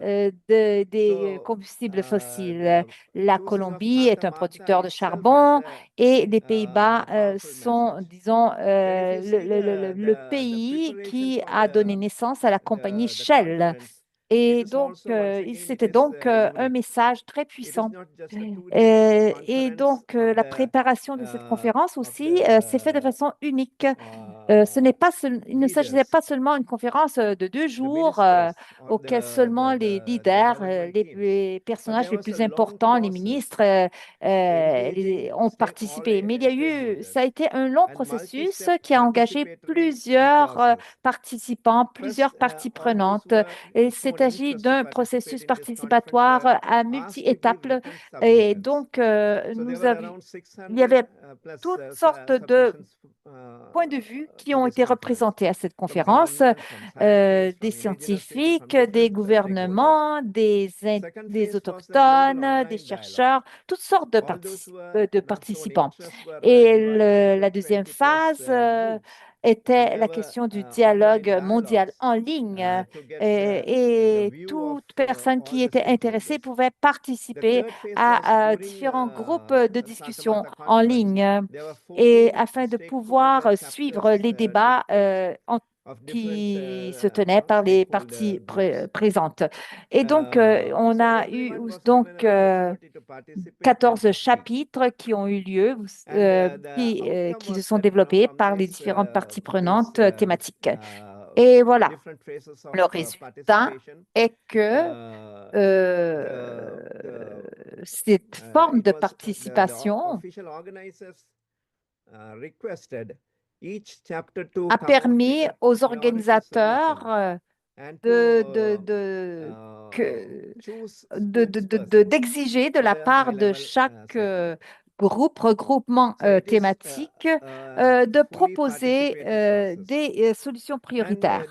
des So combustibles fossiles. the La choosing of Colombie est Santa un Marta producteur de itself has charbon a et les Pays-Bas powerful sont, message. disons, Then if you see le pays preparation qui for a donné naissance à la compagnie the Shell. conference, Et it is donc, also once again it c'était is donc un unique. message très It is puissant. not just a 2 day Et conference donc, of la the préparation de cette conférence of aussi s'est faite de the façon unique. Il ne s'agissait leaders, pas seulement d'une conférence de 2 jours ministers, or auxquelles seulement les leaders, government teams, les but personnages there les was a plus long importants, les process ministres, engaging ont participé. Mais il y a eu, ça a stakeholders été un long and processus multi-step qui a engagé participatory plusieurs process. participants, plusieurs First, parties all those prenantes. who Et who c'est showed agi interest to d'un participate processus in this conference participatoire were à asked to give multi-étapes. written Et submissions. donc, So there were around il y 600 avait plus toutes sortes de submissions points de vue qui to ont this été conference représentés à cette from conférence, government, from scientists, des from indigenous people, from scientifiques, des different stakeholders. gouvernements, Second des phase was the global autochtones, des online dialogue. chercheurs, toutes sortes de, All those who de not shown participants. interest were Et divided into la deuxième 20 plus phase groups. était And there la were question du online dialogue mondial dialogues en ligne. to get the Et view of toute personne all qui the était intéressée stakeholders. pouvait The participer third phase was à during différents groupes de Santa discussion Marta en conference. ligne. There were Et 14 afin de pouvoir stakeholder suivre chapters les took débats place of different qui se tenaient par les stakeholder parties groups. présentes. Et donc, on So a eu everyone was donc given an opportunity to participate and 14 to speak. chapitres qui ont eu lieu, And the qui outcome se was sont that développés from par les these différentes parties from these prenantes thématiques. Et voilà, different phases of le résultat participation, est que cette forme it de was the participation official organizers requested each chapter to a come out with permis a aux priority organisateurs solution and choose d'exiger de la part de chaque regroupement thématique de proposer des solutions prioritaires.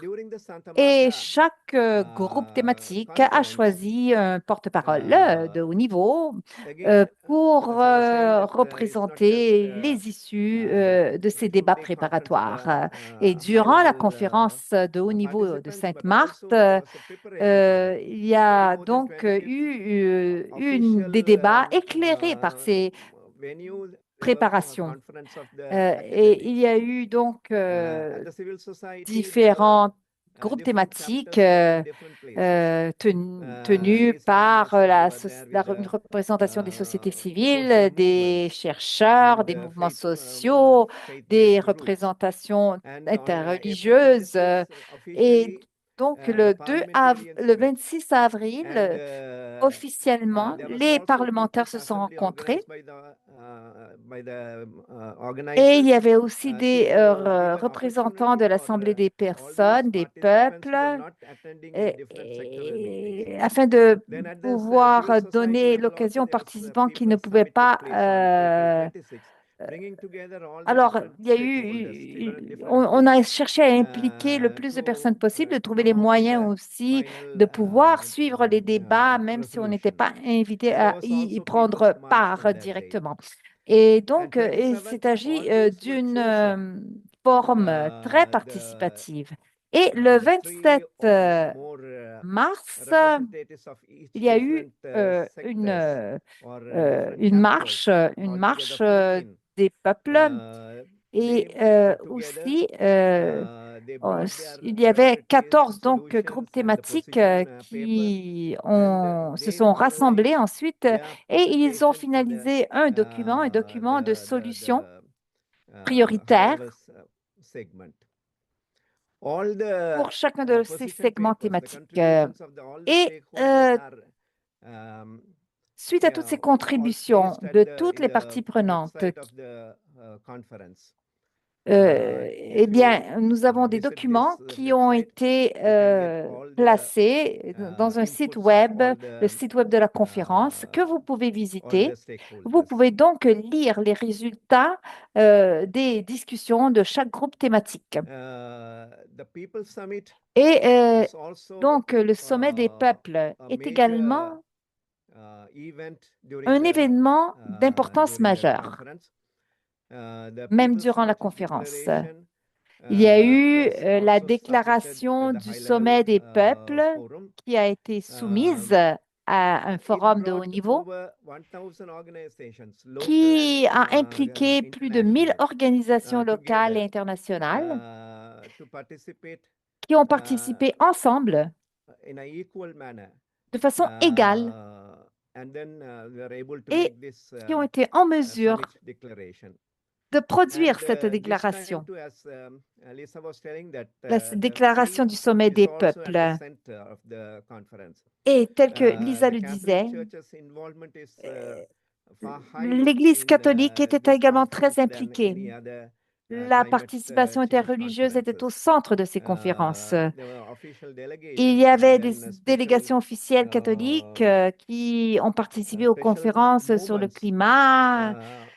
Et chaque groupe thématique a choisi un porte-parole de haut niveau pour représenter les issues de ces débats préparatoires. Et durant la conférence de haut niveau de Sainte-Marthe, il y a donc eu des débats éclairés par ces préparations. Et il y a eu donc différents groupes thématiques tenus par une représentation des sociétés civiles, des chercheurs, des mouvements sociaux, des représentations interreligieuses. Et donc, le 26 avril, officiellement, les parlementaires se sont rencontrés et il y avait aussi des représentants de l'Assemblée des personnes, des peuples, afin de pouvoir donner l'occasion aux participants qui ne pouvaient pas. Alors, il y a on a cherché à impliquer le plus de personnes possible, de trouver les moyens aussi de pouvoir suivre les débats, même si on n'était pas invité à y prendre part directement. Et donc, il s'est agi d'une forme très participative. Et le 27 mars, il y a eu une marche des peuples et aussi il y avait 14 donc, groupes thématiques qui se sont rassemblés ensuite et ils ont finalisé un document de solutions prioritaires all the pour chacun de ces position segments papers, the thématiques. contributions of all the Et stakeholders suite à toutes ces all contributions placed de in toutes les parties prenantes, website of the conference. eh If bien, you nous avons des visit documents this qui ont website, été you can get all the placés dans un site inputs of web, all le the site web de la conférence, que vous pouvez all visiter. the stakeholders. Vous pouvez donc lire les résultats des discussions de chaque groupe thématique. The People Summit Et is also donc, le sommet des peuples a est major également event during un the événement d'importance during the majeure, conference. The même People durant la Summit conférence. Declaration Il y a eu was la also submitted déclaration at the du high sommet level des peuples forum. qui a été soumise à un It forum de haut brought niveau over 1000 organizations, local qui and a impliqué plus de 1000 international, organisations locales et together internationales to participate qui ont participé ensemble in a equal manner. de façon égale And then we were able to et make this qui ont été en mesure summit declaration. de produire And cette this déclaration. time too, as Lisa was telling that La the déclaration field du sommet is des also at peuples. the center of the conference. Et tel que Lisa The le Catholic disait, Church's involvement is far high l'Église in catholique était this également conference très than impliquée. any other La climate participation change interreligieuse était au conferences. centre de ces conférences. There were official Il delegations y and avait then des a special délégations officielles catholiques qui ont participé aux special conférences sur le moments climat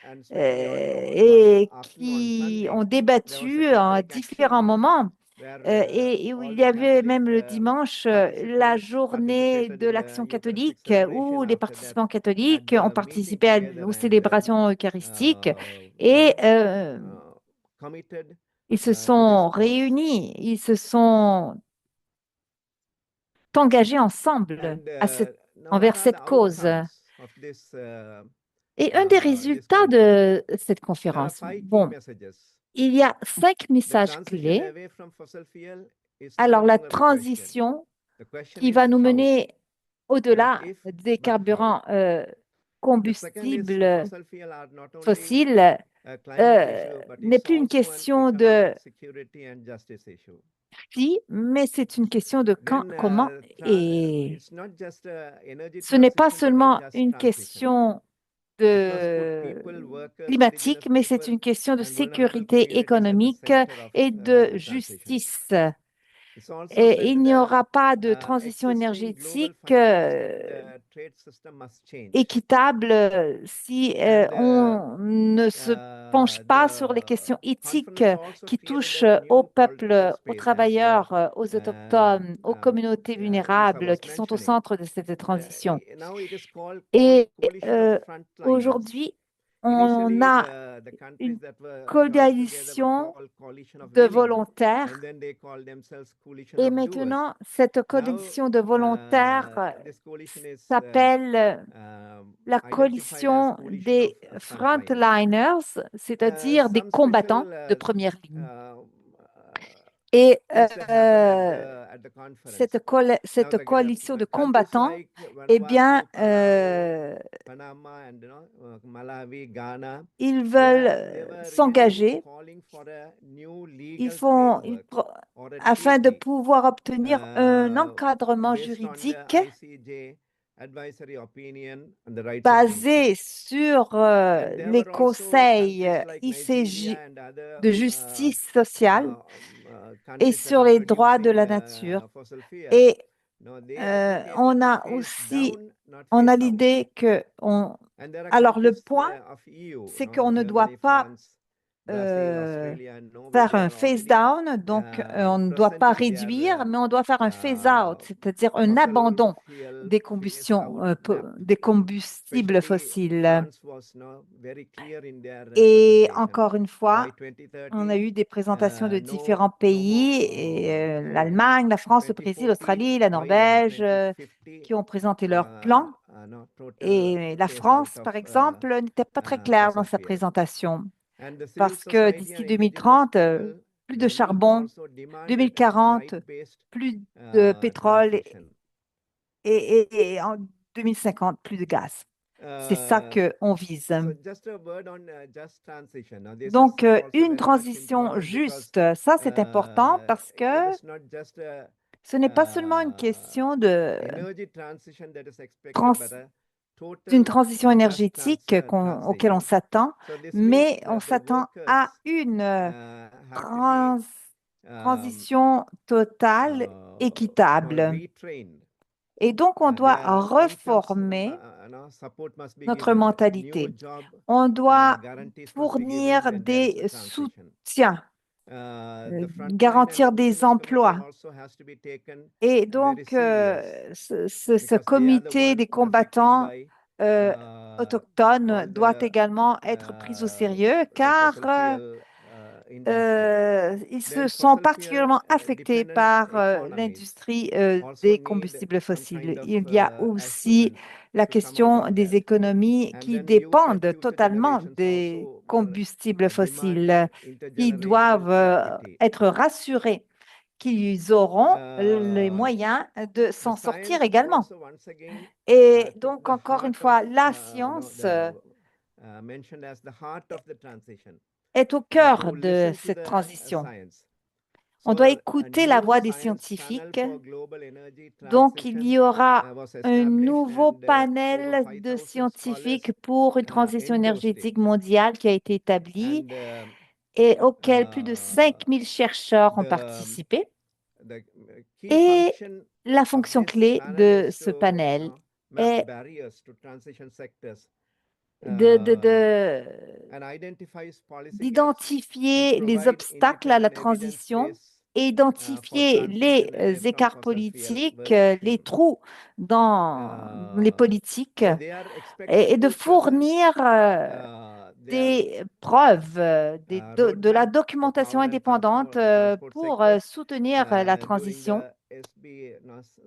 and especially on et one afternoon on qui Sunday, ont there was débattu a en Catholic différents Assembly moments. where Et où all il the y avait Catholic même le dimanche la journée participated de in l'action the Eucharistic catholique où celebration les after that participants at catholiques ont the meeting participé together aux and célébrations eucharistiques you et committed ils se to this sont cause. réunis, ils se sont engagés ensemble And now what envers are the cette cause. outcomes of this Et un des this résultats conference? de cette There are conférence, 5 key bon, messages. il y a 5 The messages transition clés. away from fossil fuel is Alors, no la longer a question. transition The question qui is va nous how, mener not au-delà if, des but how. carburants The second is combustibles fossil fuel are not only fossiles a climate issue, but n'est it's plus une also an question de economic security and justice issue. si, mais c'est une question de quand, Then comment et it's not just a energy ce n'est pas transition, but a seulement just une transition. question It must put people, de workers, climatique, mais c'est people, une question de and vulnerable sécurité communities at the économique center of et de the transition. justice. It's also Et said il n'y aura pas de the transition existing global énergétique financial and trade system must change. équitable si And on ne se penche pas sur les questions éthiques conference also qui created touchent a aux new peuples, political aux space, as travailleurs, aux autochtones, aux communautés Lisa vulnérables was qui sont au mentioning. centre de cette transition. Now it is called Et coalition of frontliners. aujourd'hui, on Initially, a the countries une that were joined together were coalition called coalition of de willing, volontaires. and then they called themselves coalition Et of doers. maintenant, cette coalition de volontaires This coalition is s'appelle la identified as coalition coalition des of frontliners. frontliners, c'est-à-dire des Some combattants special de première ligne. things Et that happened at the conference. cette Now the coalition de countries combattants, like eh Vanuatu, bien, Panama, and Malawi, Ghana, ils they veulent were really s'engager. calling for a new Ils legal font, framework or a afin de treaty pouvoir obtenir un encadrement based on the juridique ICJ advisory opinion on the rights of basé sur And there les were also conseils countries like ICJ Nigeria and other de justice sociale et countries that sur are les droits de la producing nature. fossil fuel. Et No, they advocated on a phase aussi, down, not on a phase out. l'idée que And there are alors le countries point, of EU, c'est qu'on ne doit Germany, pas France, Brazil, Australia, and Norway, faire they un are phase already down, donc on ne doit pas presenting réduire, their mais on doit faire un phase out, c'est-à-dire un fossil abandon fuel des phase combustions, out map. des combustibles Especially fossiles. France was now very clear in their Et presentation. encore une fois, By 2030, on a eu des présentations de no différents more pays, et l'Allemagne, la France, le Brésil, 2040 l'Australie, la by Norvège, 2050 qui ont présenté leur plan. no, total Et la phase France, out par of exemple, n'était pas très claire dans fossil sa fuel. présentation, And the civil parce que society d'ici and indigenous 2030, people, plus de the youth charbon, also demanded 2040, light-based plus de pétrole, transition. et en 2050, plus de gaz. C'est ça qu'on vise. So just a word on just transition. Now, this Donc, is also une very much transition important because, juste, ça c'est important parce it que is not just a ce n'est pas seulement une question de energy transition that is expected, trans- but a d'une total transition just énergétique auquel on transition. s'attend, So this mais means on that the s'attend workers à une have to trans- be transition totale, équitable. retrained. Et donc, on doit Their incomes, reformer support must be notre given, mentalité. new job On doit guarantees must be fournir given, and there is des a transition. soutiens, The frontline garantir energy des systems emplois. also has to be taken Et very donc, serious ce because they are the comité one des affected combattants by autochtones all doit the également être pris au sérieux car fossil fuel industry. ils se Then sont fossil fuel particulièrement affectés dependent par economies l'industrie also des need combustibles some fossiles. kind of Il y a aussi assurance la to come out question of des that. économies And qui then youth and dépendent future totalement generations des also combustibles fossiles, demanding qui intergenerational doivent equity. être rassurés qu'ils auront les Uh, moyens de The s'en sortir science également. also once again Et took donc, the encore une heart fois, of la science mentioned as the heart of the transition. est au To cœur de listen to cette the transition. science. On So doit a écouter la new voix des science channel scientifiques. for global energy Donc, il transition y aura was un established, nouveau and over panel 5,000 de scholars scientifiques pour une transition endorsed it. énergétique mondiale qui a été établie And et auquel plus de uh, 5000 chercheurs ont the participé. the key Et function la of fonction this clé panel de is ce to panel map est barriers to transition sectors de and identifies policy gaps and d'identifier les provide obstacles à la independent transition evidence-based et for identifier les transition away from écarts fossil fuel politiques, work les stream. trous dans les politiques So they are expected et de to present fournir their des preuves, de la roadmap for documentation power and indépendante transport pour sector soutenir la during transition. the SB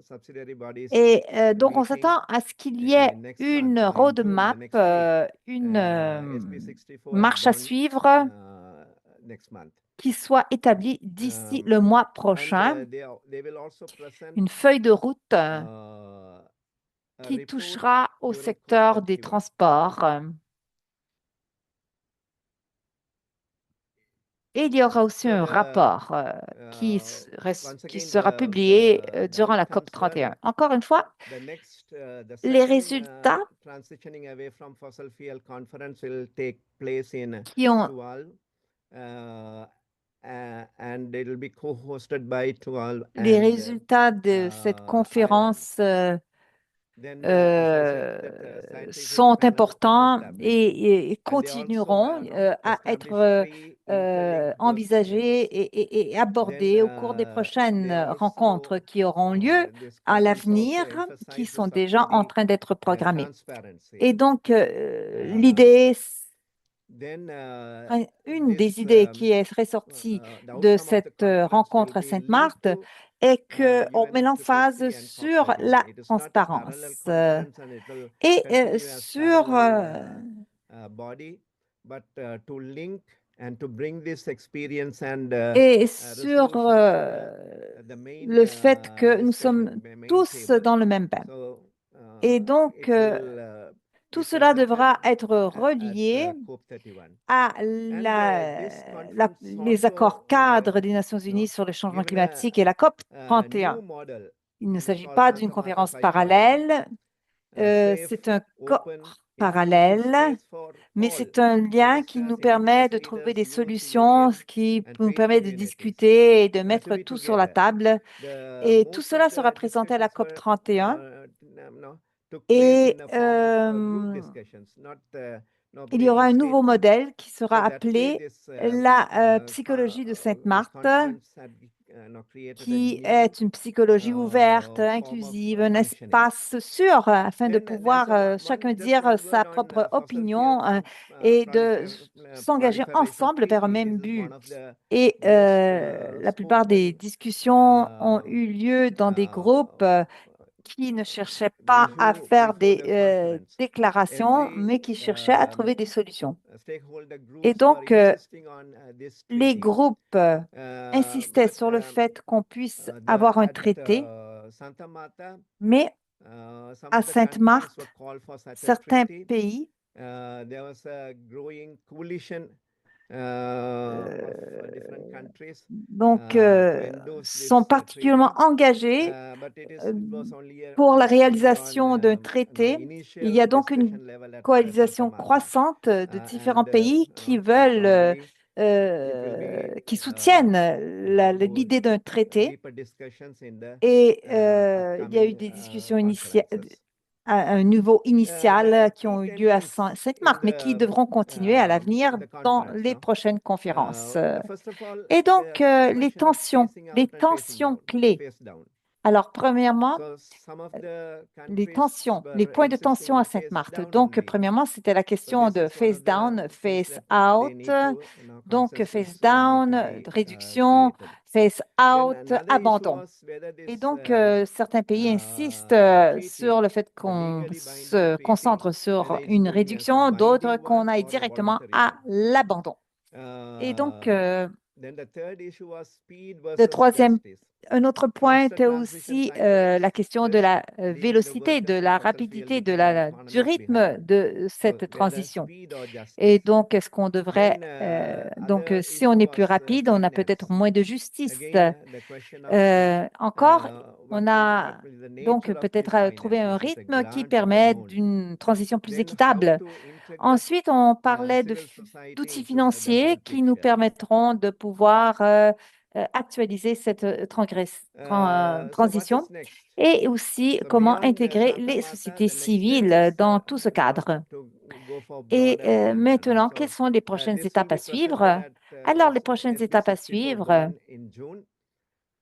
subsidiary bodies Et donc, on meeting s'attend à ce qu'il y ait next une month, in June, the roadmap, next week, une SB 64 at marche à Bonn suivre next month. qui soit établie d'ici le mois prochain, And they will also present une feuille de route a qui report touchera au during secteur des COP21. transports. Et il y aura aussi So un rapport qui sera publié durant la COP 31. Encore une fois, The les second résultats transitioning away from fossil fuel conference will take place in qui ont Tuvalu, and it will be co-hosted by Tuvalu les and résultats de cette Ireland. conférence Then, as I said, that scientific sont panel is importants established. et And they continueront also à established être 3 interlinked work envisagés streams. et abordés au cours des Then, prochaines they also, rencontres qui auront lieu this à conference also l'avenir, qui emphasized the sont déjà en subsidy train d'être programmées. transparency. Et donc, l'idée, Then, une des this idées qui est ressortie the de outcome of the cette conference rencontre à will be Sainte-Marthe linked to est qu'on met UN l'emphase FCCC and sur COP31. la It is not a parallel transparence conference, and it will et continue as sur parallel body, but to link and to bring this experience and et sur resolutions the main le fait que nous discussion, sommes main tous table. dans le même bain. So, Et donc, it will tout be cela presented devra être at relié COP31. à This conference les also accords cadres des Nations Unies sur le changement given a climatique et la COP new 31. model Il ne s'agit called pas d'une Santa Marta conférence 5.0. parallèle, Safe, c'est un open, corps inclusive parallèle, space for mais all c'est un lien qui nous ministers, permet de indigenous trouver leaders, des youth, solutions, unions, qui and nous faith permet de communities discuter et de to mettre be tout sur la together. table. The Et tout most cela of sera the présenté à la discussions COP 31. took place Et in a form of group discussions, not il y aura un nouveau statement. modèle qui sera So that way appelé this la psychologie de this Sainte-Marthe, conference had created a qui new est une psychologie ouverte, form of inclusive, un functioning. espace sûr afin de Then pouvoir chacun just dire one sa word on propre fossil opinion fuels et de s'engager proliferation ensemble vers un treaty. même This is but. one of the Et most la plupart des spoken discussions ont eu lieu dans des groupes qui ne cherchaient pas à issue faire before des the conference. déclarations, Every mais qui cherchaient à trouver des solutions. stakeholder Et groups were donc, insisting on this les treaty. groupes insistaient But sur le fait qu'on puisse avoir un traité, Santa Marta, mais some à of the countries Sainte-Marthe, were called for such a certains treaty. pays There was a growing coalition of different countries donc, to endorse sont this particulièrement treaty. engagés But it euh, was only pour la focused on réalisation d'un traité. Il initial y a donc une discussion level at coalition Santa Marta. croissante de différents And, pays qui veulent, strongly, qui soutiennent about l'idée d'un traité. deeper discussions in the Et il y a eu upcoming des discussions initiales, conferences. à un niveau initial There are qui ont key eu lieu à tensions Sainte-Marthe, mais qui devront continuer à l'avenir in the dans conference, les no? prochaines conférences. First of all, Et donc, the les question of tensions phasing out and phasing down, clés. phase down. Alors, premièrement, So some of the les countries tensions, were les points de insisting tension on à phase Sainte-Marthe. down Donc, only. premièrement, c'était la So question this de is one phase of the down, things phase that they out. need to, Donc, phase consensus down, need to be réduction, created. phase Then out, another issue abandon. was whether Et this donc, certains pays insistent treaty, sur le fait the qu'on legally se binding treaty, concentre sur whether it's une to be as a réduction, d'autres binding qu'on one aille or a directement voluntary à one. l'abandon. Et donc, Then the third issue was speed le versus troisième, justice. un autre point Faster était transition aussi timelines la question de risk la leaving the vélocité, de workers la in fossil fuel rapidité, dependent du economies rythme behind. de So cette whether transition. speed or Et justice. donc, est-ce qu'on devrait, Then donc, other si on issue est plus was rapide, on a peut-être fairness. moins de justice. Again, the question of Encore, what on a what will be the donc nature of peut-être this trouvé un finance? Is it a rythme qui grant or a permet loan? d'une transition plus Then how équitable. to integrate Ensuite, on parlait civil society d'outils into the financiers whole qui nous picture. permettront de pouvoir actualiser cette So what transition is next? et aussi So comment beyond intégrer Santa les Marta, sociétés the next step civiles is dans tout ce cadre. to go for Et broader agenda. No? maintenant, So quelles sont les prochaines this will étapes be à suivre? presented at Alors, les prochaines étapes à SB64 suivre, Bonn in June.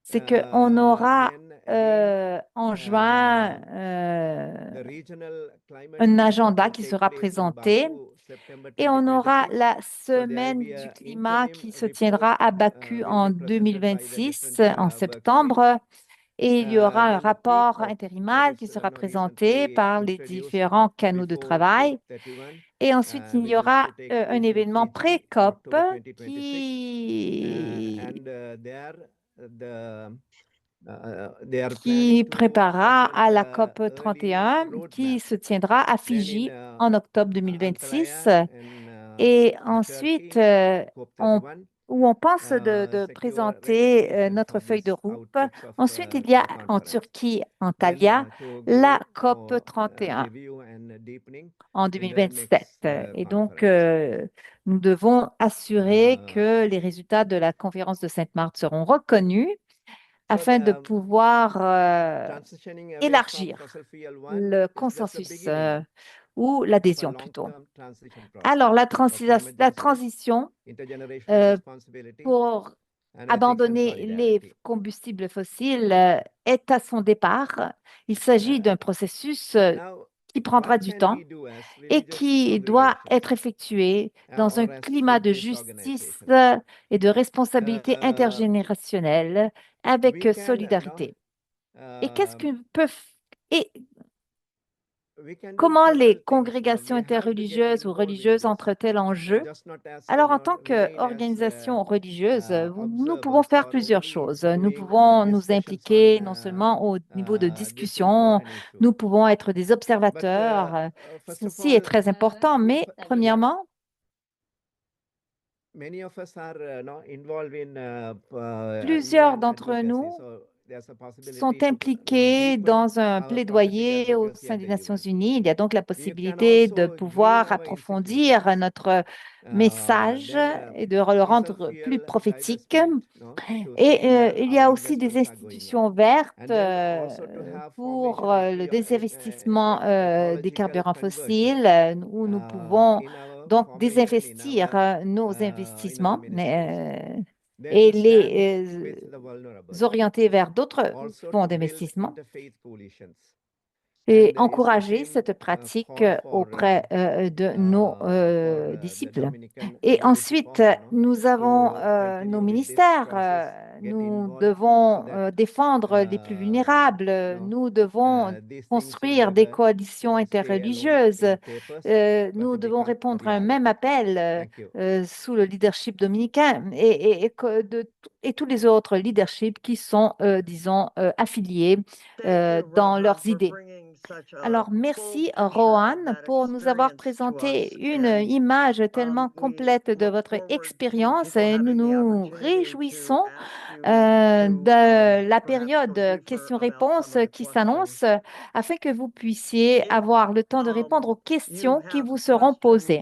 c'est qu'on aura Then again, en juin the regional climate un summit agenda will qui take sera place in présenté Baku, September et on aura 2026. la So there will semaine be du a climat interim qui se report tiendra à Baku will en be presented by the 2026, different en work streams. septembre. Et il y aura un Then the rapport pre-COP that intérimal qui is sera présenté recently par les introduced différents canaux de before travail. COP31, Et ensuite, il y which is aura to take un place in événement Fiji in pré-COP October 2026. qui, There they are qui planning to préparera present à la COP early 31 qui roadmap. se tiendra à Then Fiji in en octobre 2026. Antalya Et in ensuite, Turkey, on, COP31, où on pense de secure présenter recognition notre for feuille de these route. outputs of Ensuite, il y a the en conference. Turquie, Then Antalya, to la go COP for 31 review and deepening en in the 2027. next Et donc, conference. nous devons assurer Uh, que les résultats de la conférence de Sainte-Marthe seront reconnus So afin de the pouvoir transitioning away from élargir fossil fuel one le is just the consensus beginning ou of a l'adhésion plutôt. long-term transition Alors, process for climate la justice, transition intergenerational responsibility, pour and ethics and abandonner les solidarity. combustibles fossiles est à son départ. Il s'agit d'un processus Now, qui prendra what du can temps we do as et religious qui doit congregations être effectué dans un or as climat de faith-based justice organizations? et de responsabilité intergénérationnelle avec We can, solidarité. Et qu'est-ce um, que peuvent et we can do comment several les things. congrégations We have to get interreligieuses ou involved in religieuses this, entrent-elles en jeu? just not as Alors, en tant remain as qu'organisation religieuse, nous pouvons observers faire or plusieurs only choses. Nous doing pouvons nous discussions impliquer on non seulement au niveau de this discussion, important issue. nous pouvons être des But observateurs. first of Ceci est all, très important, mais premièrement, many of us are involved in plusieurs UN d'entre advocacy, nous so there's a possibility sont to impliqués deepen dans un our prophetic plaidoyer au advocacy sein at des the Nations UN. Unies. Il y a donc la We can possibilité de also pouvoir green our approfondir institutions. notre message Then et de le fossil rendre plus fuel prophétique. divestment, no, to Et see where il y our a aussi des investments are going institutions on. vertes And then also to have pour formation of le désinvestissement des ecological carburants conversion fossiles, où nous pouvons in our donc formation, in désinvestir our nos investissements ministries. Then et to stand les with the vulnerable. orienter vers d'autres Also fonds to build d'investissement interfaith coalitions. et And there is the encourager same cette pratique call for auprès de nos the disciples. Dominican Et Unity ensuite, Forum, no, nous avons to nos continue with this ministères. process, get Nous involved devons so that défendre les plus vulnérables. no, Nous devons these things will construire des never coalitions stay alone interreligieuses. in papers, but Nous devons become répondre à un même reality. appel Thank you. sous le leadership dominicain et de toutes et tous les autres leaderships qui sont, disons, affiliés dans leurs idées. Alors, merci Rohan pour nous avoir présenté une image tellement complète de votre expérience et nous nous réjouissons de la période questions-réponses qui s'annonce afin que vous puissiez avoir le temps de répondre aux questions qui vous seront posées.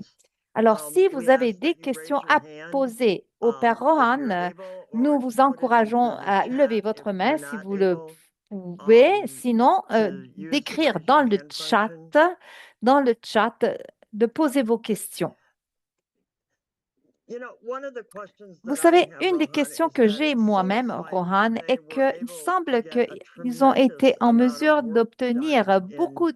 Alors, si vous avez des questions à poser au Père Rohan, nous vous encourageons à lever votre main si vous le pouvez. Sinon, d'écrire dans le chat, de poser vos questions. Vous savez, une des questions que j'ai moi-même, Rohan, est qu'il semble qu'ils ont été en mesure d'obtenir beaucoup,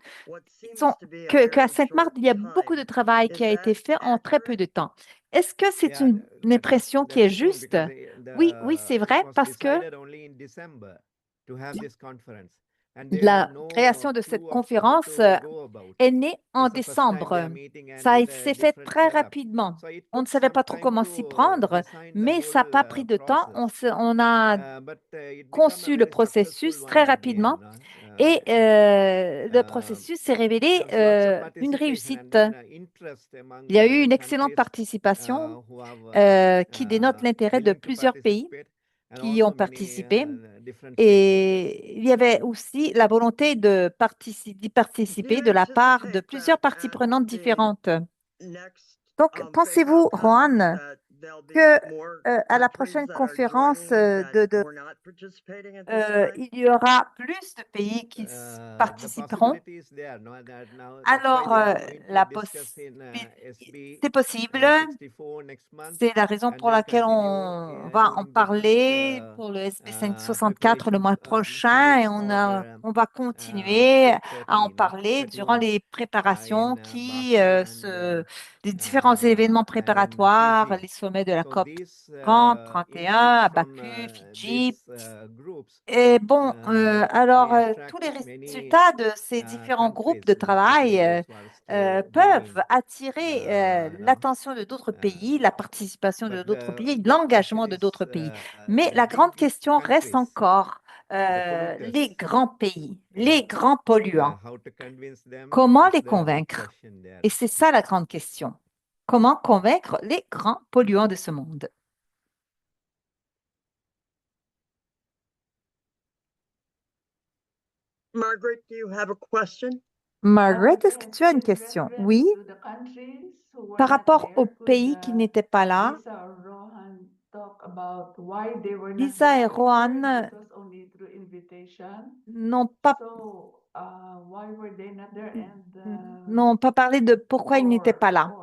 qu'à Sainte-Marthe, il y a beaucoup de travail qui a été fait en très peu de temps. Est-ce que c'est une impression qui est juste? Oui, c'est vrai, parce que la création de cette conférence est née en décembre. Ça s'est fait très rapidement. On ne savait pas trop comment s'y prendre, mais ça n'a pas pris de temps. On a conçu le processus très rapidement et le processus s'est révélé une réussite. Il y a eu une excellente participation qui dénote l'intérêt de plusieurs pays qui ont participé. Et il y avait aussi la volonté d'y participer de la part de plusieurs parties prenantes différentes. Donc, pensez-vous, Rohan, que à la prochaine conférence, il y aura plus de pays qui participeront? Alors, c'est possible. C'est la raison pour laquelle on va en parler pour le SB 564 le mois prochain et on va continuer à en parler durant les préparations les différents événements préparatoires, les sommets de la COP 30, 31, à Baku, Fidji. Et bon, alors, tous les résultats de ces différents groupes de travail peuvent attirer l'attention de d'autres pays, la participation de d'autres pays, l'engagement de d'autres pays. Mais la grande question reste encore les grands pays, les grands polluants. Comment les convaincre? Et c'est ça la grande question. Comment convaincre les grands polluants de ce monde? Margaret, est-ce que tu as une question? Oui. Par rapport aux pays qui n'étaient pas là, Lisa et Rohan n'ont pas parlé de pourquoi ils n'étaient pas là.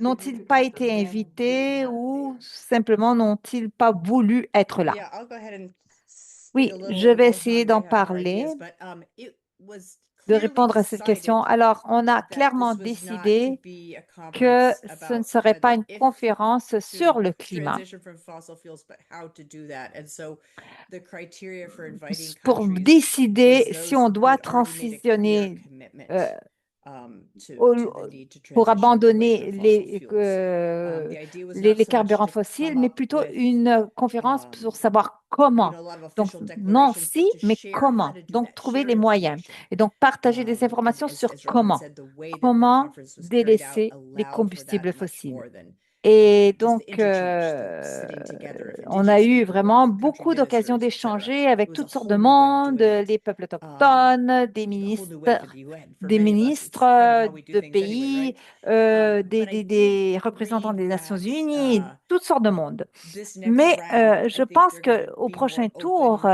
N'ont-ils pas été invités ou simplement n'ont-ils pas voulu être là? Oui, je vais essayer d'en parler, de répondre à cette question. Alors, on a clairement décidé que ce ne serait pas une conférence sur le climat. Pour décider si on doit transitionner pour abandonner les carburants fossiles, mais plutôt une conférence pour savoir comment. Donc, non si, mais comment. Donc, trouver les moyens. Et donc, partager des informations sur comment délaisser les combustibles fossiles. Et donc, on a eu vraiment beaucoup d'occasions d'échanger avec toutes sortes de monde, les peuples autochtones, des ministres de pays, des représentants des Nations Unies, toutes sortes de monde. Mais je pense qu'au prochain tour,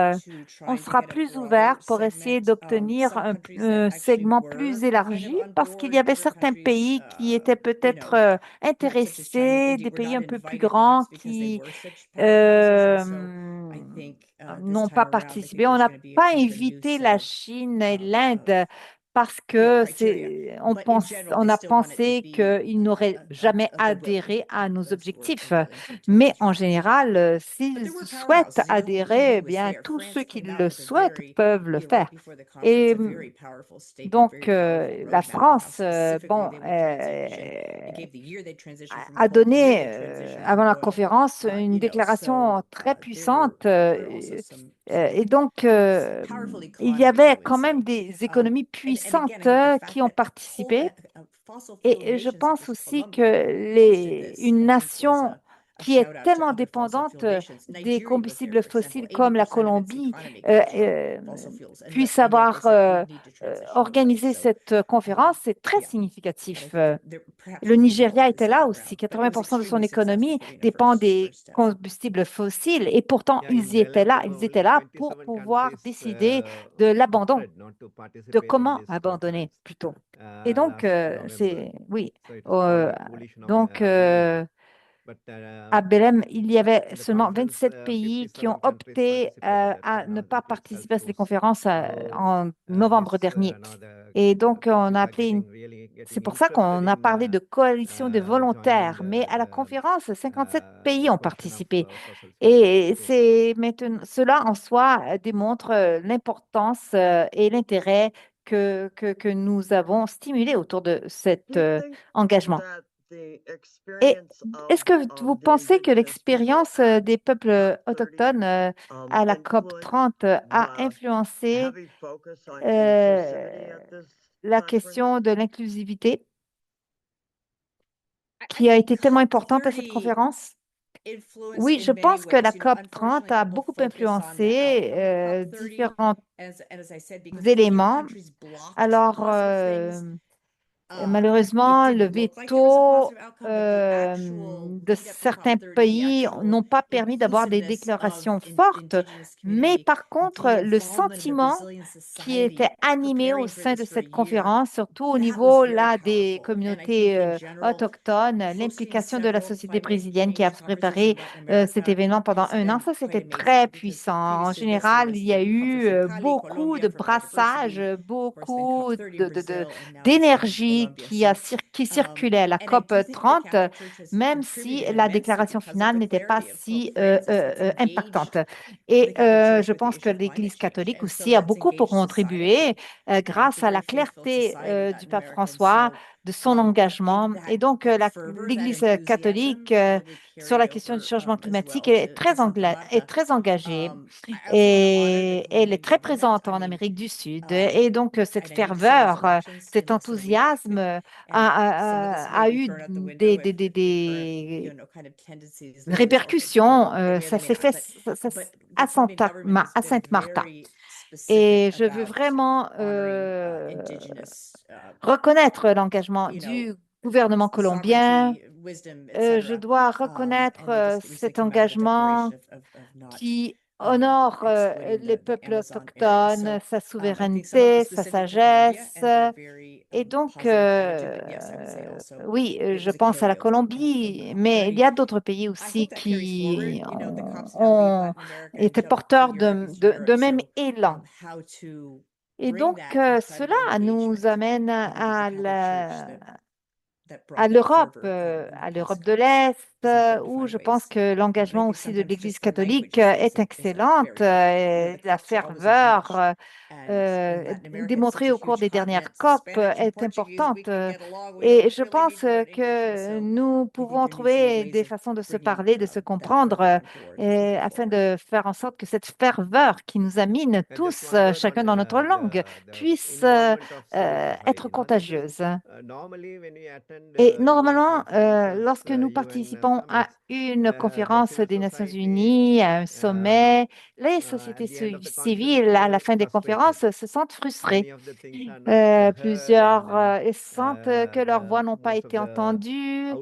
on sera plus ouvert pour essayer d'obtenir un segment plus élargi parce qu'il y avait certains pays qui étaient peut-être intéressés, des pays un peu plus grands qui n'ont pas participé. On n'a pas invité la Chine et l'Inde parce que criteria. on But in pense, general, on they a still want it to pensé be qu'ils n'auraient jamais of goodwill. adhéré à nos Those were objectifs. really important to Mais en Trump. général, But s'ils there were souhaitent powerhouses. adhérer, eh was bien, there. tous France ceux qui came out le with a souhaitent very, peuvent le right faire. before the Et conference, a very powerful statement, donc, very powerful la roadmap on how France, specifically bon, they would transition. It gave the year they'd transition from a coal, the year donné, they'd transition avant from la oil. conférence, une déclaration très puissante. Et donc, il y avait quand même des économies puissantes qui ont participé. Et je pense aussi que une nation qui est tellement dépendante des combustibles fossiles comme la Colombie puisse avoir organisé cette conférence, c'est très significatif. Le Nigeria était là aussi. 80% de son économie dépend des combustibles fossiles et pourtant Yeah, in ils y étaient là. Belém, Ils étaient là pour 27 pouvoir countries, décider de l'abandon, opted not to de participate in comment this abandonner conference, plutôt. Et donc, last November. c'est, oui. So it is Euh, called Coalition of donc, Belém. But à Belém, il y avait the seulement conference, 27 pays qui ont 57 countries opté participated. à ne pas It itself participer à cette was conférence en novembre this, dernier. the Et donc, countries on a are appelé getting c'est pour ça qu'on a parlé de coalition des joining volontaires, the mais à la conférence, 57 pays ont question of participé. fossil fuel Et exportation. c'est maintenant, cela en soi démontre l'importance et l'intérêt que nous avons stimulé autour de cet engagement. Et est-ce que vous pensez que l'expérience des peuples autochtones à la COP 30 a influencé la question de l'inclusivité qui a été tellement importante à cette conférence? Oui, je pense que la COP 30 a beaucoup influencé différents éléments. Alors, malheureusement, le veto de certains pays n'ont pas permis d'avoir des déclarations fortes, mais par contre, le sentiment qui était animé au sein de cette conférence, surtout au niveau là, des communautés autochtones, l'implication de la société brésilienne qui a préparé cet événement pendant un an, ça c'était très puissant. En général, il y a eu beaucoup de brassage, beaucoup d'énergie qui circulait à la COP 30, même si la déclaration finale n'était pas si impactante. Et je pense que l'Église catholique aussi a beaucoup contribué grâce à la clarté du pape François, de son engagement. Et donc, l'Église catholique sur la question du changement climatique est très engagée et elle est très présente en Amérique du Sud. Et donc, cette ferveur, cet enthousiasme a eu des répercussions. Ça s'est fait à Sainte-Martha. Et je veux vraiment reconnaître l'engagement du gouvernement colombien. Je dois reconnaître cet engagement qui honore les peuples autochtones, sa souveraineté, sa sagesse. Et donc, oui, je pense à la Colombie, mais il y a d'autres pays aussi qui ont été porteurs de même élan. Et donc, cela nous amène à l'Europe de l'Est, où je pense que l'engagement aussi de l'Église catholique est excellente. La ferveur démontrée au cours des dernières COP est importante. Et je pense que nous pouvons trouver des façons de se parler, de se comprendre, afin de faire en sorte que cette ferveur qui nous anime tous, chacun dans notre langue, puisse être contagieuse. Et normalement, lorsque nous participons à une conférence des Nations Unies, à un sommet, les sociétés civiles, à la fin des conférences, se sentent frustrées. Plusieurs sentent que leurs voix n'ont pas été entendues,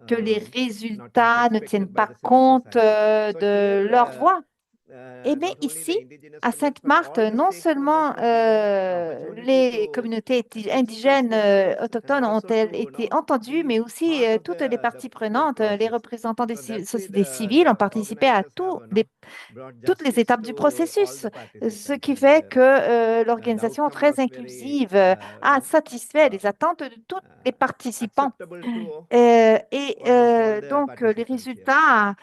que les résultats ne tiennent pas compte de leur voix. Et mais ici, à Sainte-Marthe, non seulement les communautés indigènes autochtones ont-elles été entendues, mais aussi toutes les parties prenantes, les représentants des sociétés civiles ont participé à toutes les étapes du processus, ce qui fait que l'organisation très inclusive a satisfait les attentes de tous les participants. Donc, les résultats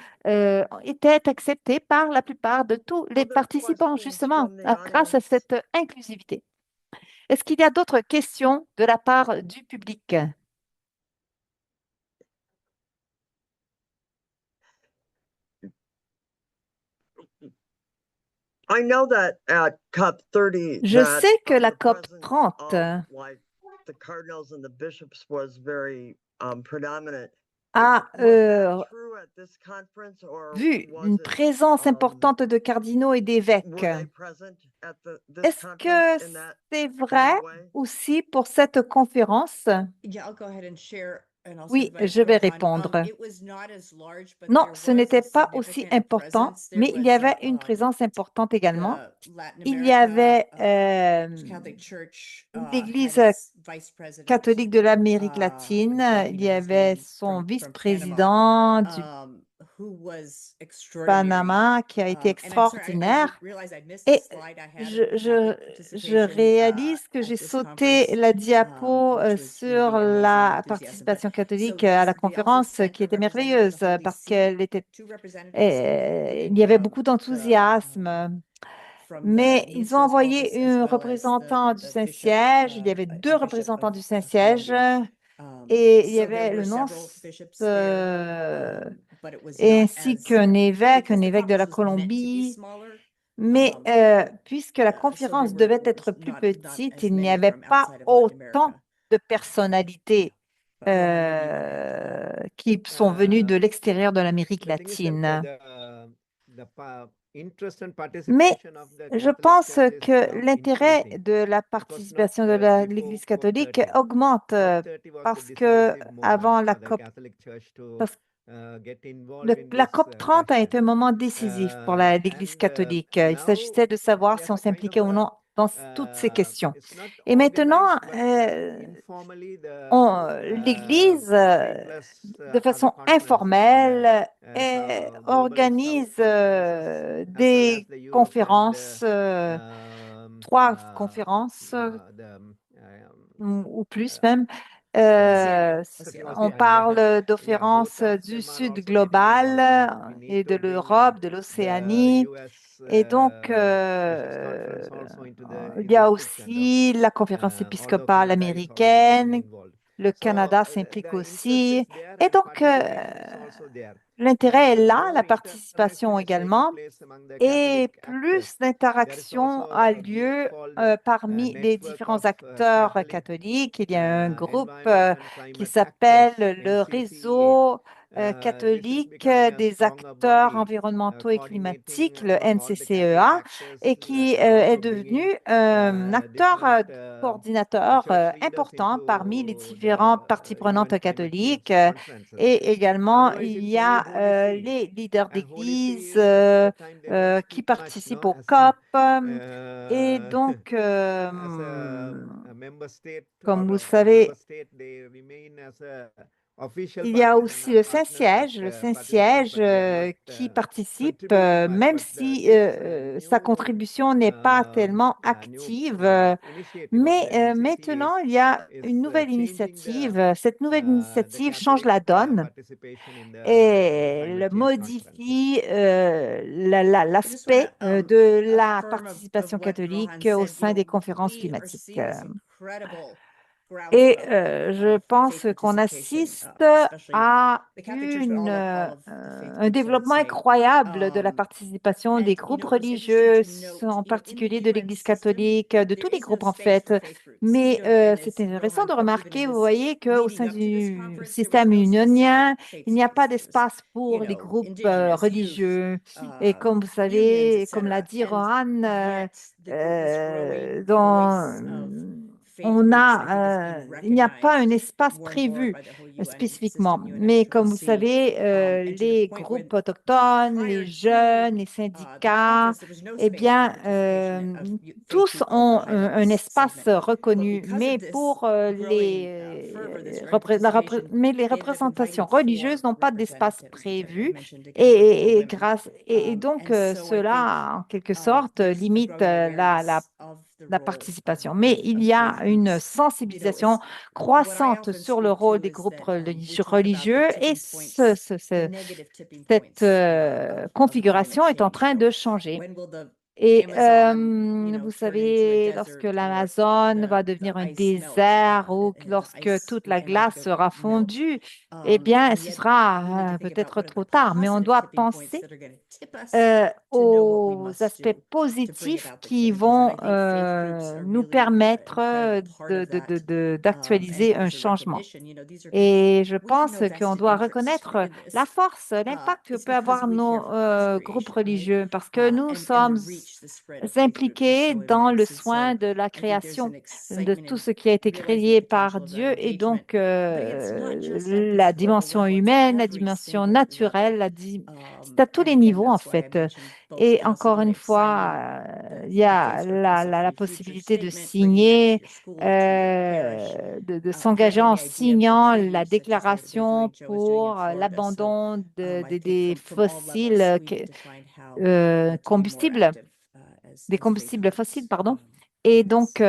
étaient acceptés par la plupart de tous les participants, justement, grâce à cette inclusivité. Est-ce qu'il y a d'autres questions de la part du public? I know that at COP30, Je that, sais que la the COP presence 30, of, like, the cardinals and the bishops was very predominant. a Was that true at this conference, or vu was une it, présence importante de cardinaux et d'évêques. were they present at this Est-ce conference que in that c'est kind of vrai way? aussi pour cette conférence? Yeah, I'll go ahead and share. And I'll Oui, start by je vais Rohan. répondre. It was not as large, but Non, there ce was n'était a pas aussi significant important, presence. There mais il y was avait une présence importante également. the Latin Il y America avait Catholic Church l'Église had its vice president, catholique de l'Amérique I latine. can't Il think y of his avait name, son from Panama, vice-président du who was extraordinary. Panama qui a été And I'm sorry, I extraordinaire. realized I missed Et the slide. I had je, a je, Catholic je participation réalise que at j'ai this sauté conference, la diapo which was sur really amazing la enthusiasm. But participation so catholique yes, à la they also conférence, sent qui a était representative merveilleuse of the Holy parce See, qu'elle était, two representatives, il y and avait beaucoup d'enthousiasme. Mais ils ont envoyé un représentant du Saint-Siège. Il y avait deux représentants du Saint-Siège et il y avait le nonce ainsi qu'un évêque de la Colombie. Mais puisque la conférence devait être plus petite, il n'y avait pas autant de personnalités qui sont venues de l'extérieur de l'Amérique latine. Mais je pense que l'intérêt de la participation de l'Église catholique augmente parce que avant la COP, la COP 30 a été un moment décisif pour l'Église catholique. Il s'agissait de savoir si on s'impliquait ou non dans toutes ces questions. Et maintenant, l'Église, de façon informelle, organise des conférences, 3 conférences ou plus même. On parle d'offenses du Sud global et de l'Europe, de l'Océanie. Et donc, il y a aussi la conférence épiscopale américaine. Le Canada s'implique aussi. Et donc, l'intérêt est là, la participation également. Et plus d'interaction a lieu parmi les différents acteurs catholiques. Il y a un groupe qui s'appelle le Réseau catholique des acteurs environnementaux et climatiques, le NCCEA, et qui est devenu un acteur coordinateur important parmi les différentes parties prenantes catholiques. Et également, il y a les leaders d'église qui participent au COP. Et donc, comme vous le savez, il y a aussi le Saint-Siège qui participe, même si sa contribution n'est pas tellement active. Mais maintenant, il y a une nouvelle initiative. Cette nouvelle initiative change la donne et elle modifie l'aspect de la participation catholique au sein des conférences climatiques. Et je pense qu'on assiste à un développement incroyable de la participation des groupes religieux, en particulier de l'Église catholique, de tous les groupes en fait. Mais c'est intéressant de remarquer, vous voyez, qu'au sein du système unionien, il n'y a pas d'espace pour les groupes religieux. Et comme vous savez, comme l'a dit Rohan, il n'y a pas un espace prévu spécifiquement. Mais comme vous savez, les groupes autochtones, les jeunes, les syndicats, eh bien, tous ont un espace reconnu, mais pour mais les représentations religieuses n'ont pas d'espace prévu et donc cela, en quelque sorte, limite la participation. Mais il y a une sensibilisation croissante sur le rôle des groupes religieux et cette configuration est en train de changer. Et vous savez, lorsque l'Amazone va devenir un désert ou lorsque toute la glace sera fondue, eh bien, ce sera peut-être trop tard, mais on doit penser aux aspects positifs qui vont nous permettre d'actualiser un changement. Et je pense qu'on doit reconnaître la force, l'impact que peut avoir nos groupes religieux parce que nous sommes impliqués dans le soin de la création de tout ce qui a été créé par Dieu et donc la dimension humaine, la dimension naturelle, c'est à tous les niveaux en fait. Et encore une fois, il y a la possibilité de signer, de s'engager en signant la déclaration pour l'abandon des fossiles combustibles, des combustibles fossiles, pardon. Et donc,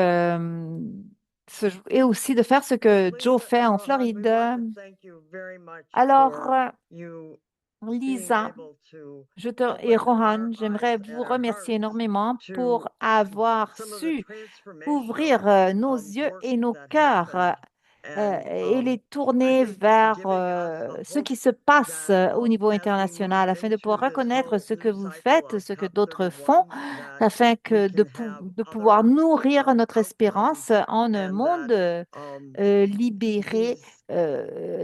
et aussi de faire ce que Joe fait en Floride. Alors, Lisa, et Rohan, j'aimerais vous remercier énormément pour avoir su ouvrir nos yeux et nos cœurs et les tourner vers ce qui se passe au niveau international afin de pouvoir reconnaître ce que vous faites, ce que d'autres font, afin de pouvoir nourrir notre espérance en un monde libéré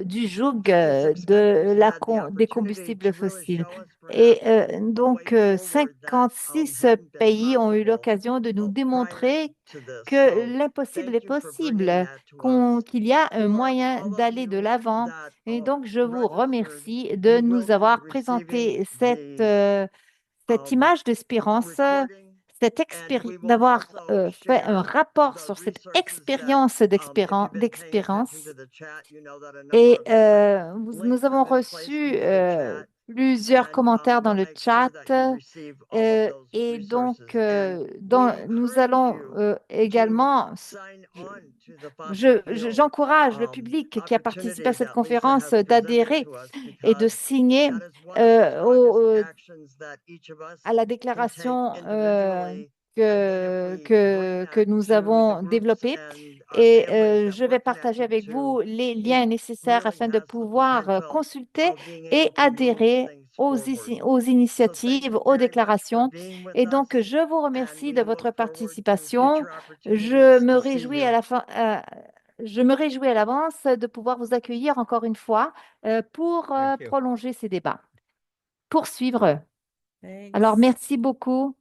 du joug des combustibles fossiles. Et donc, 56 pays ont eu l'occasion de nous démontrer que l'impossible est possible, qu'il y a un moyen d'aller de l'avant. Et donc, je vous remercie de nous avoir présenté cette image d'espérance, d'avoir fait un rapport sur cette expérience d'expérience. Et nous avons reçu plusieurs commentaires dans le chat. Et donc, nous allons également, j'encourage le public qui a participé à cette conférence d'adhérer et de signer à la déclaration que nous avons développée. Et je vais partager avec vous les liens nécessaires afin de pouvoir consulter et adhérer aux initiatives, aux déclarations. Et donc, je vous remercie de votre participation. Je me réjouis à l'avance de pouvoir vous accueillir encore une fois pour Thank you. prolonger ces débats. Poursuivre. Alors, merci beaucoup.